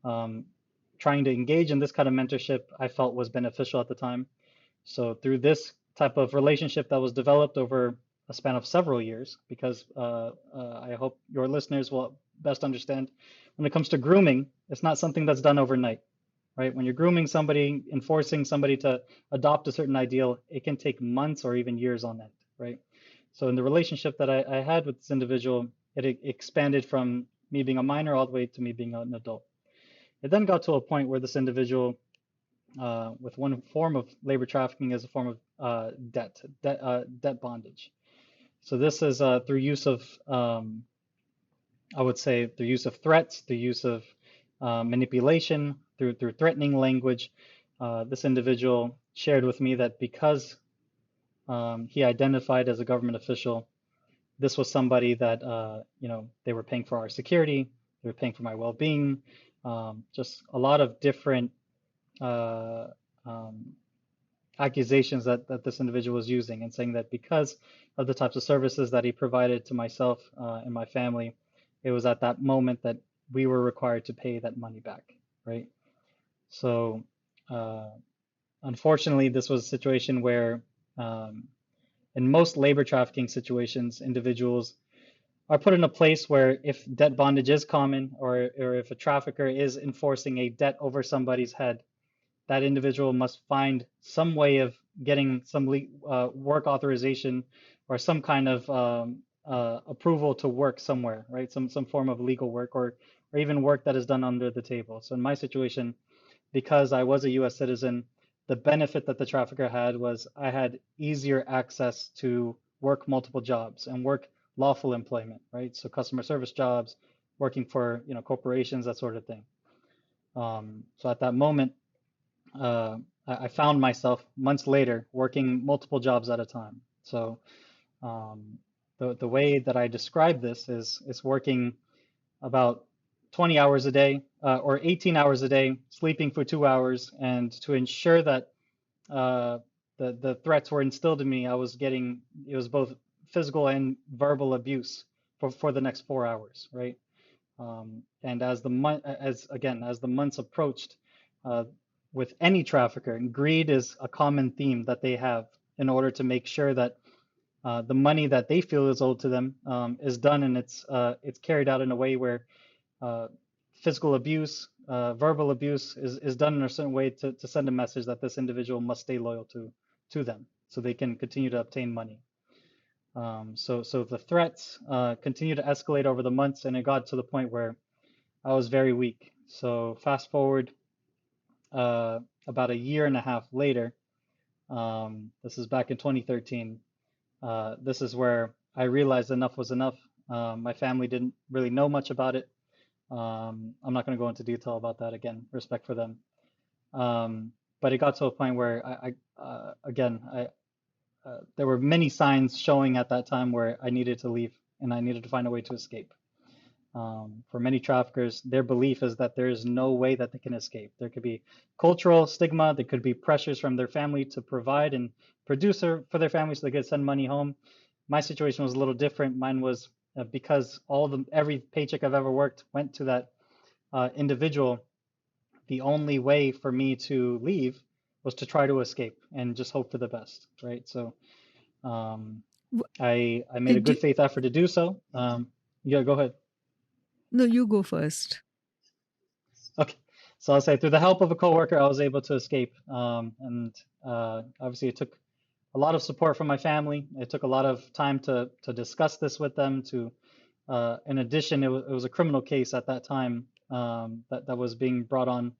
Trying to engage in this kind of mentorship, I felt was beneficial at the time. So through this type of relationship that was developed over a span of several years, because I hope your listeners will best understand, when it comes to grooming, it's not something that's done overnight, right? When you're grooming somebody, enforcing somebody to adopt a certain ideal, it can take months or even years on end, right? So in the relationship that I had with this individual, it expanded from me being a minor all the way to me being an adult. It then got to a point where this individual, with one form of labor trafficking as a form of debt bondage. So this is through use of, I would say, through use of threats, through use of manipulation, through threatening language. This individual shared with me that because he identified as a government official, this was somebody that you know, they were paying for our security, they were paying for my well-being, just a lot of different uh, um, accusations that this individual was using, and saying that because of the types of services that he provided to myself and my family, it was at that moment that we were required to pay that money back, right? So uh, unfortunately, this was a situation where in most labor trafficking situations, individuals are put in a place where if debt bondage is common, or if a trafficker is enforcing a debt over somebody's head, that individual must find some way of getting some work authorization or some kind of approval to work somewhere, right? Some form of legal work, or even work that is done under the table. So in my situation, because I was a U.S. citizen, the benefit that the trafficker had was I had easier access to work multiple jobs and work lawful employment, right? So customer service jobs, working for, you know, corporations, that sort of thing. So at that moment, I found myself months later working multiple jobs at a time. So the way that I describe this is working about 20 hours a day or 18 hours a day, sleeping for 2 hours, and to ensure that the threats were instilled in me, it was both physical and verbal abuse for the next 4 hours, right? And as the months approached, uh, with any trafficker, and greed is a common theme that they have in order to make sure that the money that they feel is owed to them is done, and it's carried out in a way where physical abuse, verbal abuse is done in a certain way to send a message that this individual must stay loyal to them so they can continue to obtain money. So the threats continue to escalate over the months, and it got to the point where I was very weak. So fast forward about a year and a half later, this is back in 2013. This is where I realized enough was enough. My family didn't really know much about it. I'm not going to go into detail about that again, respect for them. But it got to a point where there were many signs showing at that time where I needed to leave and I needed to find a way to escape. For many traffickers, their belief is that there is no way that they can escape. There could be cultural stigma, there could be pressures from their family to provide and produce for their family so they could send money home. My situation was a little different. Mine was because every paycheck I've ever worked went to that individual. The only way for me to leave was to try to escape and just hope for the best, right? So um, W- I made a Do, good faith effort to do so. Yeah, go ahead. no, you go first. Okay. So I'll say through the help of a coworker, I was able to escape. And obviously, it took a lot of support from my family. It took a lot of time to discuss this with them. In addition, it was a criminal case at that time that was being brought on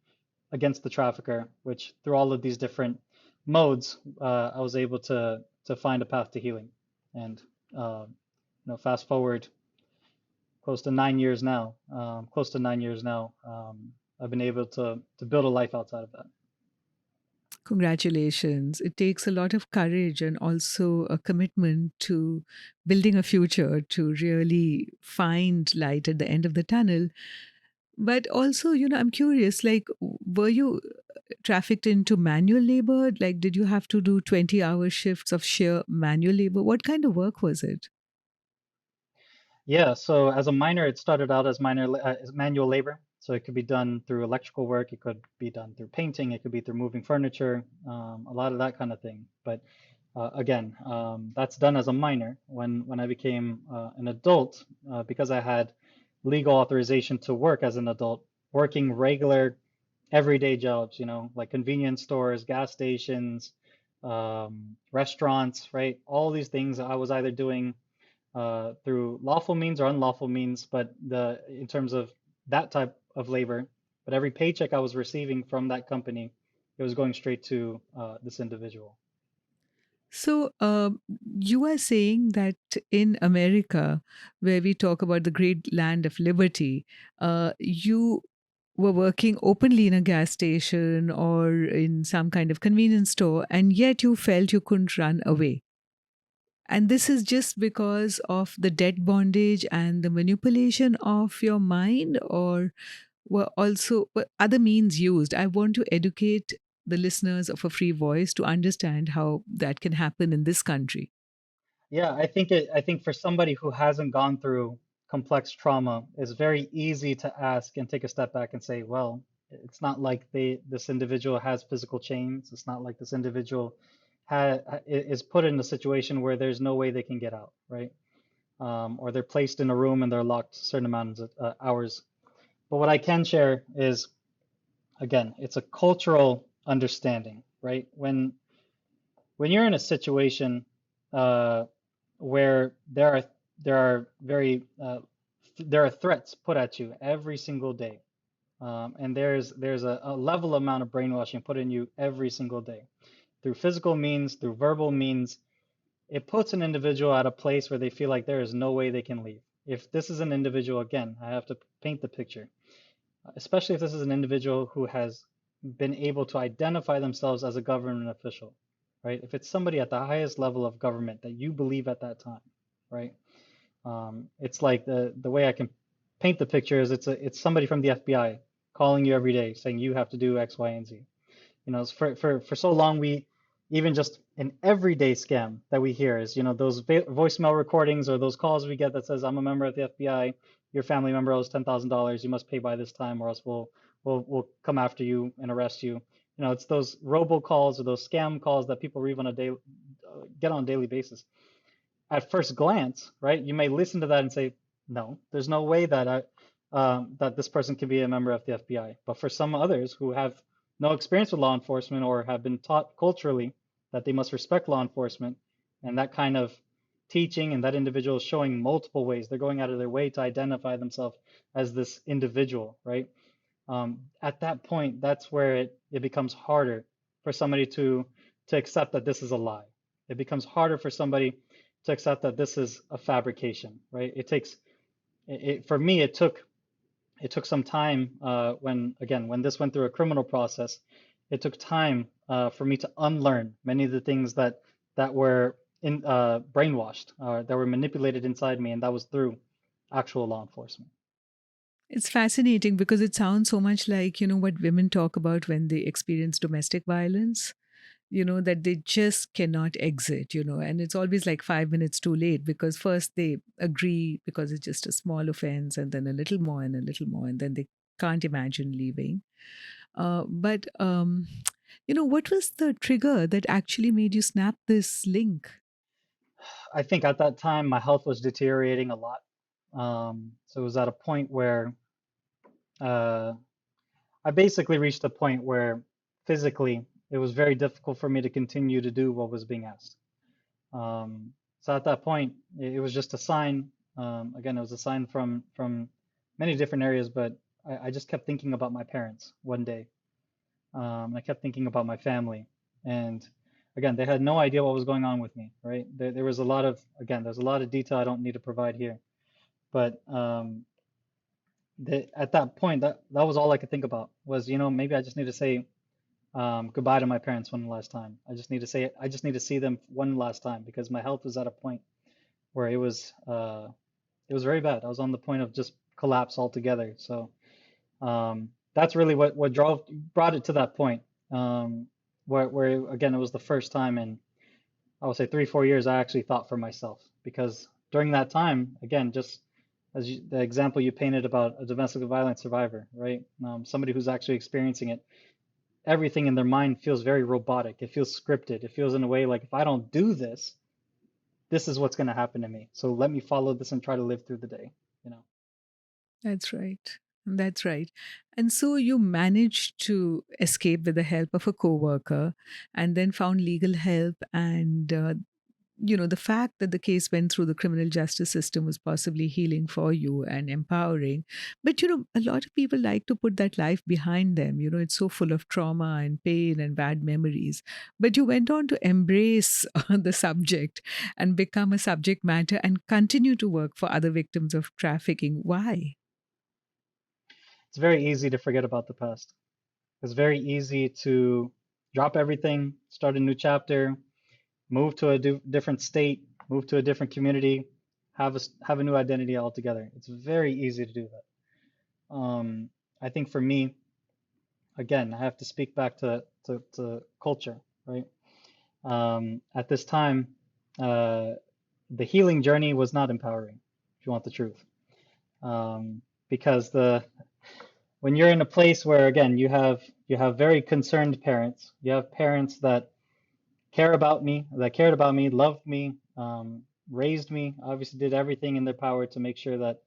against the trafficker, which through all of these different modes, I was able to find a path to healing. And fast forward close to 9 years now, I've been able to build a life outside of that. Congratulations. It takes a lot of courage and also a commitment to building a future to really find light at the end of the tunnel. But also, I'm curious, like, were you trafficked into manual labor? Like, did you have to do 20-hour shifts of sheer manual labor? What kind of work was it? Yeah, so as a miner, it started out as manual labor. So it could be done through electrical work, it could be done through painting, it could be through moving furniture, a lot of that kind of thing. But again, that's done as a minor. When I became an adult, because I had legal authorization to work as an adult, working regular, everyday jobs, like convenience stores, gas stations, restaurants, right? All these things I was either doing through lawful means or unlawful means, but in terms of that type of labor, but every paycheck I was receiving from that company, it was going straight to this individual. So, you are saying that in America, where we talk about the great land of liberty, you were working openly in a gas station or in some kind of convenience store, and yet you felt you couldn't run away. And this is just because of the debt bondage and the manipulation of your mind, or were other means used? I want to educate the listeners of A Free Voice to understand how that can happen in this country. Yeah, I think for somebody who hasn't gone through complex trauma, it's very easy to ask and take a step back and say, well, it's not like this individual has physical chains. It's not like this individual is put in a situation where there's no way they can get out, right? Or they're placed in a room and they're locked a certain amount of hours. But what I can share is, again, it's a cultural understanding, right? When you're in a situation uh, where there are very there are threats put at you every single day, and there's a level amount of brainwashing put in you every single day through physical means, through verbal means. It puts an individual at a place where they feel like there is no way they can leave. If this is an individual, again, I have to paint the picture, especially if this is an individual who has been able to identify themselves as a government official, right? If it's somebody at the highest level of government that you believe at that time, right? It's like the way I can paint the picture is it's somebody from the FBI calling you every day saying you have to do X, Y, and Z. For so long we even just an everyday scam that we hear is those voicemail recordings or those calls we get that says I'm a member of the FBI, your family member owes $10,000, you must pay by this time or else we'll come after you and arrest you. It's those robocalls or those scam calls that people get on a daily basis. At first glance, right, you may listen to that and say, no, there's no way that this person can be a member of the FBI. But for some others who have no experience with law enforcement or have been taught culturally that they must respect law enforcement, and that kind of teaching and that individual is showing multiple ways, they're going out of their way to identify themselves as this individual, right? At that point, that's where it becomes harder for somebody to accept that this is a lie. It becomes harder for somebody to accept that this is a fabrication, right? For me, it took it took some time when this went through a criminal process, it took time for me to unlearn many of the things that were brainwashed, that were manipulated inside me, and that was through actual law enforcement. It's fascinating because it sounds so much like, what women talk about when they experience domestic violence, that they just cannot exit, and it's always like 5 minutes too late because first they agree because it's just a small offense and then a little more and a little more, and then they can't imagine leaving. But what was the trigger that actually made you snap this link? I think at that time my health was deteriorating a lot. So it was at a point where uh, I basically reached a point where physically it was very difficult for me to continue to do what was being asked. So at that point, it was just a sign. Again, it was a sign from many different areas, but I just kept thinking about my parents one day. I kept thinking about my family, and again, they had no idea what was going on with me, right? There was a lot of, again, there's a lot of detail I don't need to provide here, but at that point, that was all I could think about was, maybe I just need to say goodbye to my parents one last time. I just need to see them one last time because my health was at a point where it was very bad. I was on the point of just collapse altogether. So that's really what brought it to that point. Where again, it was the first time in, I would say 3-4 years I actually thought for myself, because during that time, again, just as the example you painted about a domestic violence survivor, right? Somebody who's actually experiencing it, everything in their mind feels very robotic. It feels scripted. It feels in a way like if I don't do this, this is what's going to happen to me. So let me follow this and try to live through the day, you know. That's right. That's right. And so you managed to escape with the help of a coworker and then found legal help. And, the fact that the case went through the criminal justice system was possibly healing for you and empowering. But, a lot of people like to put that life behind them. It's so full of trauma and pain and bad memories. But you went on to embrace the subject and become a subject matter and continue to work for other victims of trafficking. Why? It's very easy to forget about the past. It's very easy to drop everything, start a new chapter, move to a different state, move to a different community, have a new identity altogether. It's very easy to do that. I think for me, again, I have to speak back to culture, right? At this time, uh, the healing journey was not empowering, if you want the truth. Because when you're in a place where, again, you have very concerned parents, you have parents that cared about me, loved me, raised me, obviously did everything in their power to make sure that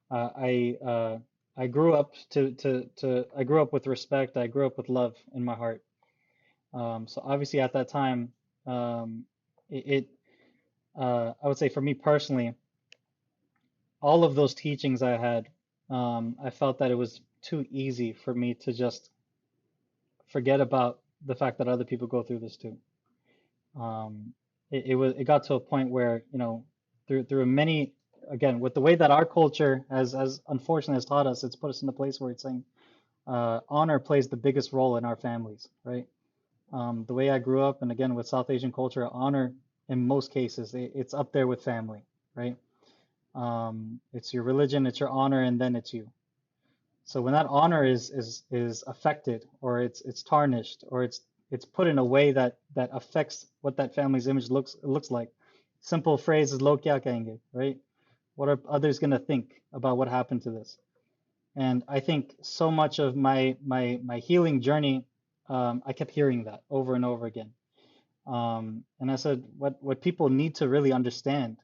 uh, I uh, I grew up I grew up with respect. I grew up with love in my heart. So obviously at that time, um, it I would say for me personally, all of those teachings I had, I felt that it was too easy for me to just forget about the fact that other people go through this too. Um, it got to a point where, through many, again, with the way that our culture has unfortunately has taught us, it's put us in a place where it's saying honor plays the biggest role in our families, right? The way I grew up, and again with South Asian culture, honor in most cases it's up there with family, right? It's your religion, it's your honor, and then it's you. So when that honor is affected, or it's tarnished, or it's put in a way that affects what that family's image looks like. Simple phrase is "log kya kahenge," right? What are others going to think about what happened to this? And I think so much of my healing journey, I kept hearing that over and over again. And I said, what people need to really understand,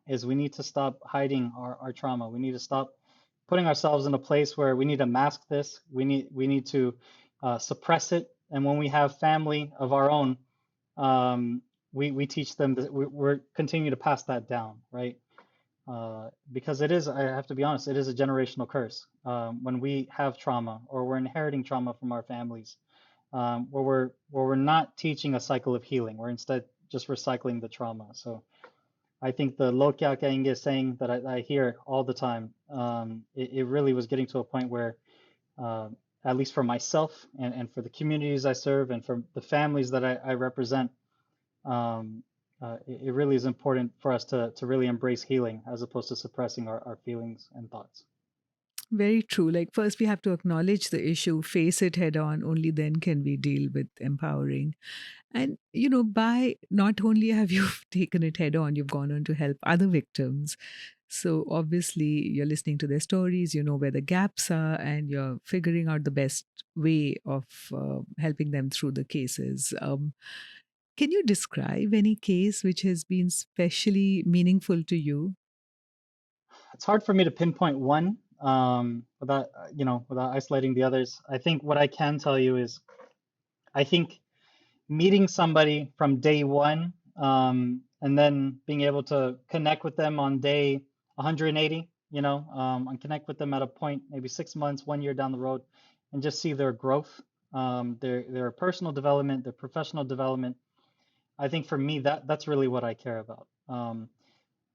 is we need to stop hiding our trauma. We need to stop putting ourselves in a place where we need to mask this. We need to suppress it. And when we have family of our own, we teach them that we're continue to pass that down, right? Because it is, I have to be honest, it is a generational curse. When we have trauma or we're inheriting trauma from our families, where we're not teaching a cycle of healing, we're instead just recycling the trauma. So I think the Lokya Kainge saying that I hear all the time, it really was getting to a point where, uh, at least for myself and for the communities I serve and for the families that I represent, um, it really is important for us to really embrace healing as opposed to suppressing our feelings and thoughts. Very true. Like, first, we have to acknowledge the issue, face it head on. Only then can we deal with empowering. And, by not only have you taken it head on, you've gone on to help other victims. So, obviously, you're listening to their stories, you know where the gaps are, and you're figuring out the best way of helping them through the cases. Can you describe any case which has been specially meaningful to you? It's hard for me to pinpoint one, without without isolating the others. I think what I can tell you is I think meeting somebody from day one, and then being able to connect with them on day 180, and connect with them at a point, maybe 6 months, 1 year down the road, and just see their growth, their personal development, their professional development. I think for me that's really what I care about.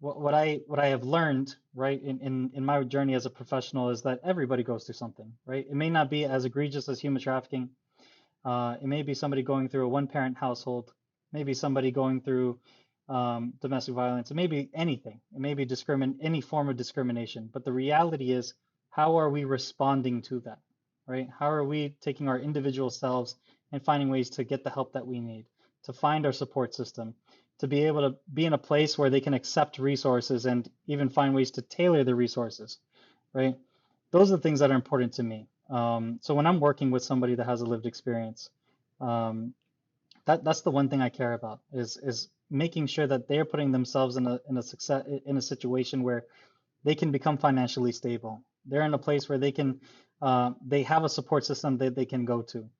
What I have learned, right, in my journey as a professional is that everybody goes through something, right? It may not be as egregious as human trafficking. It may be somebody going through a one-parent household, maybe somebody going through domestic violence. It may be anything. It may be any form of discrimination. But the reality is, how are we responding to that, right? How are we taking our individual selves and finding ways to get the help that we need, to find our support system, to be able to be in a place where they can accept resources and even find ways to tailor the resources, right? Those are the things that are important to me. So when I'm working with somebody that has a lived experience, um, that's the one thing I care about is making sure that they're putting themselves in a situation where they can become financially stable. They're in a place where they have a support system that they can go to,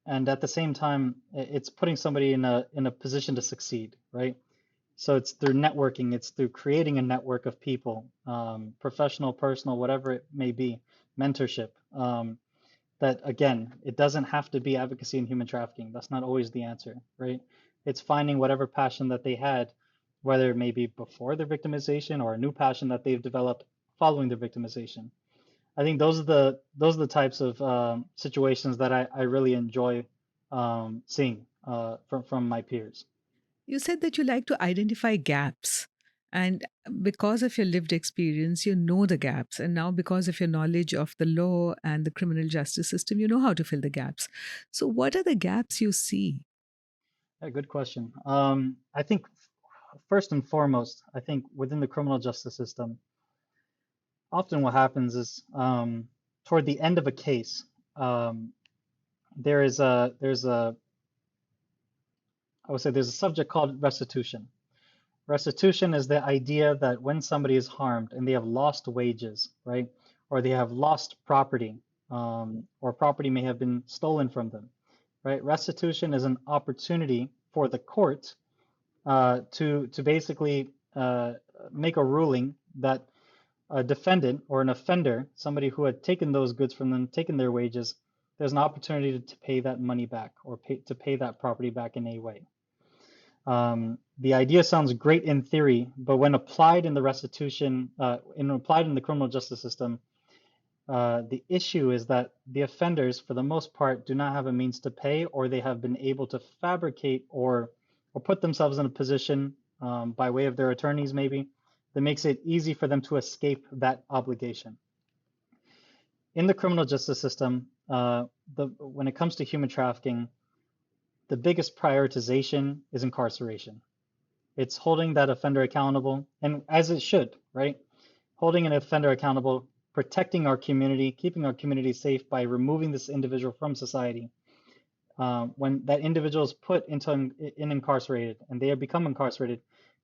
and at the same time, it's putting somebody in a position to succeed, right? So it's through networking, it's through creating a network of people, professional, personal, whatever it may be, mentorship. That again, it doesn't have to be advocacy and human trafficking. That's not always the answer, right? It's finding whatever passion that they had, whether it may be before their victimization or a new passion that they've developed following their victimization. I think those are the types of situations that I really enjoy seeing from my peers. You said that you like to identify gaps. And because of your lived experience, you know the gaps. And now, because of your knowledge of the law and the criminal justice system, you know how to fill the gaps. So, what are the gaps you see? Yeah, good question. I think first and foremost, I think within the criminal justice system, often what happens is toward the end of a case, um, there's a I would say there's a subject called restitution. Restitution is the idea that when somebody is harmed and they have lost wages, right, or they have lost property, or property may have been stolen from them, right? Restitution is an opportunity for the court to basically make a ruling that a defendant or an offender, somebody who had taken those goods from them, taken their wages, there's an opportunity to pay that money back or to pay that property back in a way. The idea sounds great in theory, but when applied in the restitution, and applied in the criminal justice system, the issue is that the offenders, for the most part, do not have a means to pay, or they have been able to fabricate or put themselves in a position, by way of their attorneys, maybe, that makes it easy for them to escape that obligation. In the criminal justice system, when it comes to human trafficking, the biggest prioritization is incarceration. It's holding that offender accountable, and as it should, right? Holding an offender accountable, protecting our community, keeping our community safe by removing this individual from society. When that individual is put in incarcerated and they have become incarcerated,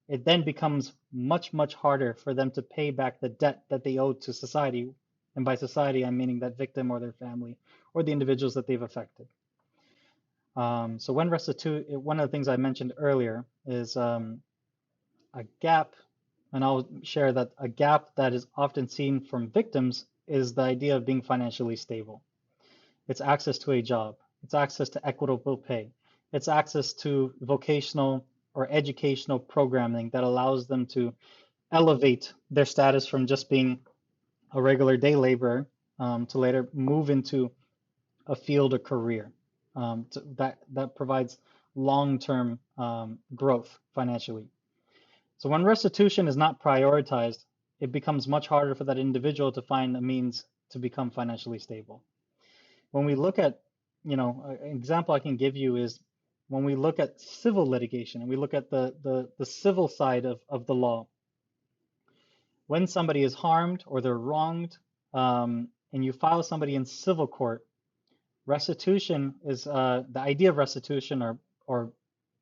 it then becomes much, much harder for them to pay back the debt that they owe to society. And by society, I'm meaning that victim or their family or the individuals that they've affected. So one of the things I mentioned earlier is a gap, and I'll share that a gap that is often seen from victims is the idea of being financially stable. It's access to a job. It's access to equitable pay. It's access to vocational or educational programming that allows them to elevate their status from just being a regular day laborer to later move into a field or career that provides long-term growth financially. So when restitution is not prioritized, it becomes much harder for that individual to find a means to become financially stable. When we look at, an example I can give you is when we look at civil litigation and we look at the civil side of the law, when somebody is harmed or they're wronged, and you file somebody in civil court, restitution is the idea of restitution or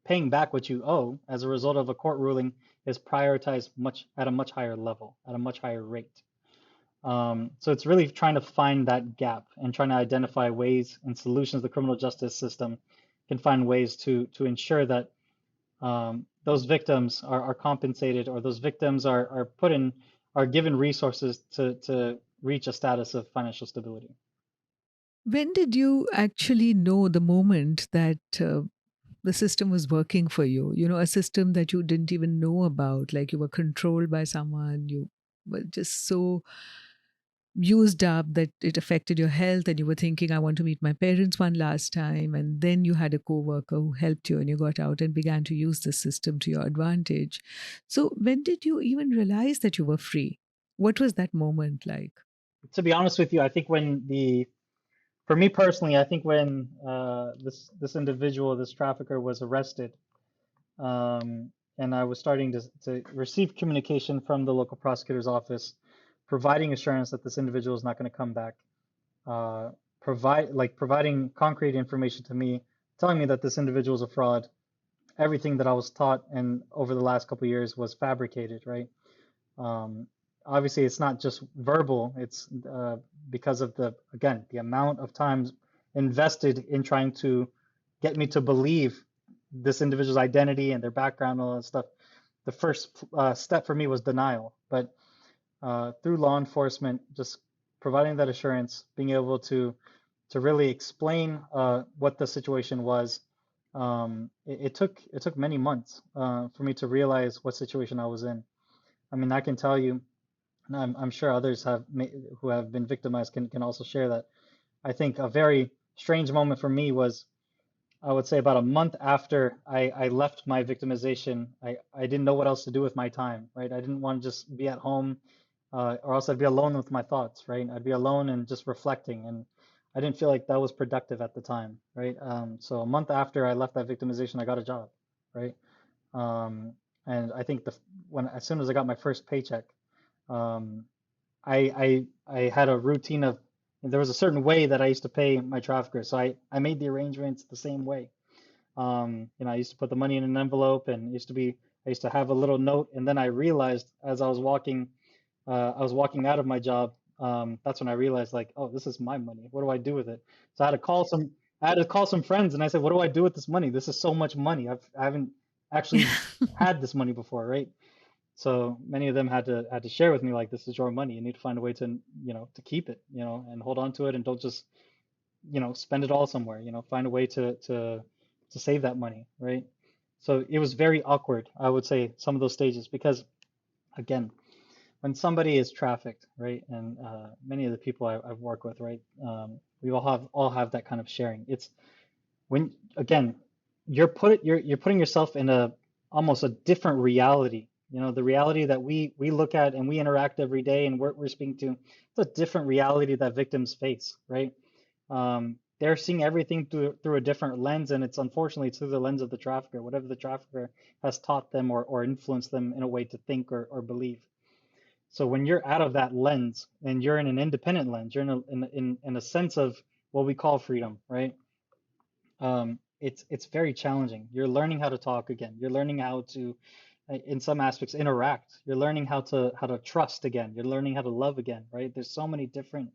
paying back what you owe as a result of a court ruling is prioritized at a much higher level, at a much higher rate. So it's really trying to find that gap and trying to identify ways and solutions the criminal justice system can find ways to ensure that those victims are compensated, or those victims are given resources to reach a status of financial stability. When did you actually know the moment that the system was working for you? You know, a system that you didn't even know about, like you were controlled by someone, you were just so used up that it affected your health, and you were thinking, I want to meet my parents one last time. And then you had a coworker who helped you, and you got out and began to use the system to your advantage. So, when did you even realize that you were free? What was that moment like? To be honest with you, I think for me personally, I think when this individual, this trafficker, was arrested, and I was starting to receive communication from the local prosecutor's office, providing assurance that this individual is not going to come back, providing concrete information to me, telling me that this individual is a fraud. Everything that I was taught and over the last couple of years was fabricated, right? Obviously, it's not just verbal. It's because of the amount of times invested in trying to get me to believe this individual's identity and their background and all that stuff. The first step for me was denial, but through law enforcement, just providing that assurance, being able to really explain what the situation was, it took many months for me to realize what situation I was in. I mean, I can tell you, and I'm sure others who have been victimized can also share that. I think a very strange moment for me was, I would say, about a month after I left my victimization. I didn't know what else to do with my time, right? I didn't want to just be at home, or else I'd be alone with my thoughts, right? I'd be alone and just reflecting, and I didn't feel like that was productive at the time, right? So a month after I left that victimization, I got a job, right? And I think as soon as I got my first paycheck, I had a routine of, there was a certain way that I used to pay my traffickers. So I made the arrangements the same way. I used to put the money in an envelope, and I used to have a little note. And then I realized as I was walking out of my job, that's when I realized, like, oh, this is my money. What do I do with it? So I had to call some friends, and I said, what do I do with this money? This is so much money. I haven't actually had this money before, right? So many of them had to share with me, like, this is your money. You need to find a way to keep it, and hold on to it, and don't just, spend it all somewhere. Find a way to save that money, right? So it was very awkward, I would say, some of those stages, because again, when somebody is trafficked, right, and many of the people I've worked with, right, we all have that kind of sharing. It's when, again, you're putting yourself in almost a different reality. The reality that we look at and we interact every day and we're speaking to, it's a different reality that victims face, right? They're seeing everything through a different lens, and it's unfortunately through the lens of the trafficker, whatever the trafficker has taught them or influenced them in a way to think or believe. So when you're out of that lens and you're in an independent lens, you're in a sense of what we call freedom, right? It's very challenging. You're learning how to talk again. You're learning how to, in some aspects, interact. You're learning how to trust again. You're learning how to love again, right? There's so many different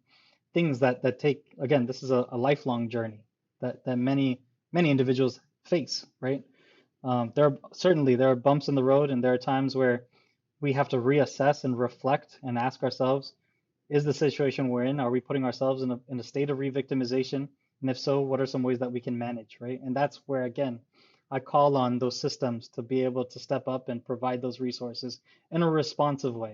things that take, again, this is a lifelong journey that many individuals face, right? There are bumps in the road, and there are times where we have to reassess and reflect and ask ourselves, is the situation we're in, are we putting ourselves in a state of re-victimization? And if so, what are some ways that we can manage, right? And that's where, again, I call on those systems to be able to step up and provide those resources in a responsive way.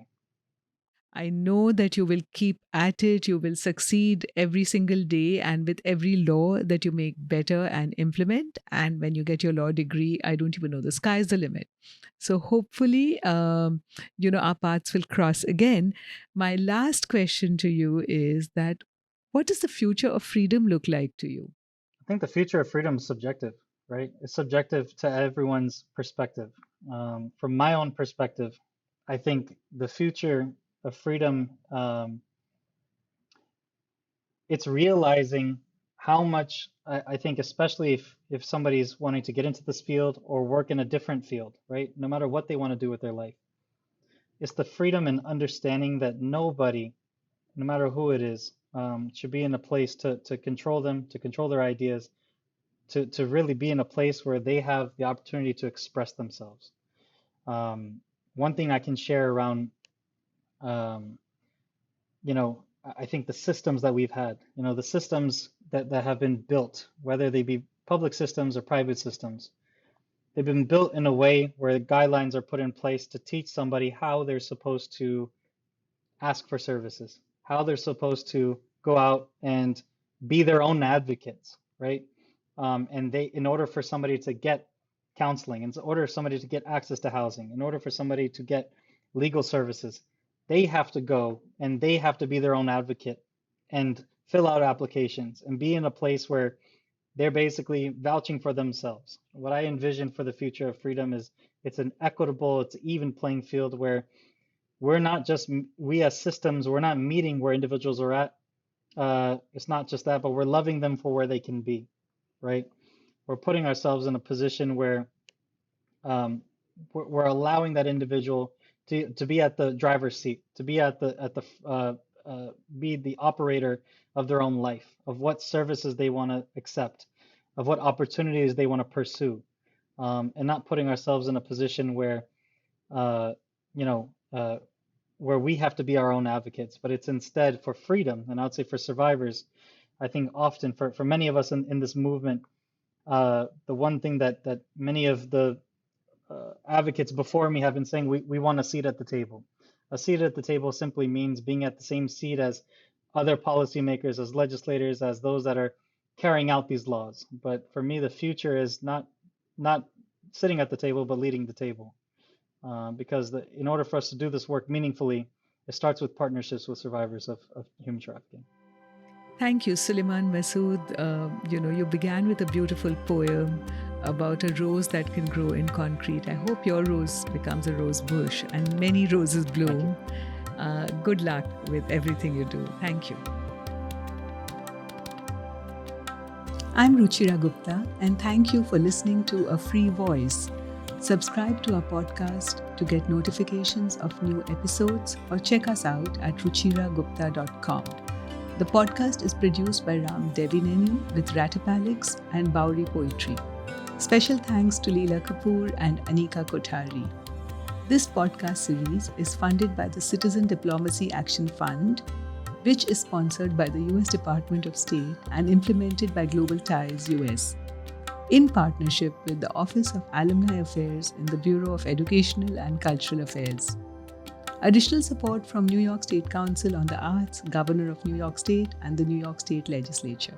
I know that you will keep at it, you will succeed every single day, and with every law that you make better and implement. And when you get your law degree, I don't even know, the sky's the limit. So hopefully, our paths will cross again. My last question to you is that what does the future of freedom look like to you? I think the future of freedom is subjective, right? It's subjective to everyone's perspective. From my own perspective, I think the future of freedom, it's realizing how much I think, especially if somebody's wanting to get into this field or work in a different field, right? No matter what they want to do with their life, it's the freedom and understanding that nobody, no matter who it is, should be in a place to control them, to control their ideas, to really be in a place where they have the opportunity to express themselves. One thing I can share around, um, I think the systems that we've had, the systems that have been built, whether they be public systems or private systems, they've been built in a way where guidelines are put in place to teach somebody how they're supposed to ask for services, how they're supposed to go out and be their own advocates, right? And in order for somebody to get counseling, in order for somebody to get access to housing, in order for somebody to get legal services, they have to go and they have to be their own advocate and fill out applications and be in a place where they're basically vouching for themselves. What I envision for the future of freedom is it's an equitable, it's an even playing field where we're not just, we as systems, we're not meeting where individuals are at. It's not just that, but we're loving them for where they can be, right? We're putting ourselves in a position where we're allowing that individual to be at the driver's seat, to be be the operator of their own life, of what services they want to accept, of what opportunities they want to pursue, and not putting ourselves in a position where, you know, where we have to be our own advocates, but it's instead for freedom. And I would say for survivors, I think often for many of us in this movement, the one thing that many of the advocates before me have been saying, we want a seat at the table. A seat at the table simply means being at the same seat as other policymakers, as legislators, as those that are carrying out these laws. But for me, the future is not sitting at the table, but leading the table. Because in order for us to do this work meaningfully, it starts with partnerships with survivors of human trafficking. Thank you, Suleman Masood. You began with a beautiful poem about a rose that can grow in concrete. I hope your rose becomes a rose bush and many roses bloom. Good luck with everything you do. Thank you. I'm Ruchira Gupta, and thank you for listening to A Free Voice. Subscribe to our podcast to get notifications of new episodes or check us out at ruchiragupta.com. The podcast is produced by Ram Devinenu with Ratapalix and Bowery Poetry. Special thanks to Leela Kapoor and Anika Kothari. This podcast series is funded by the Citizen Diplomacy Action Fund, which is sponsored by the US Department of State and implemented by Global Ties US, in partnership with the Office of Alumni Affairs in the Bureau of Educational and Cultural Affairs. Additional support from New York State Council on the Arts, Governor of New York State, and the New York State Legislature.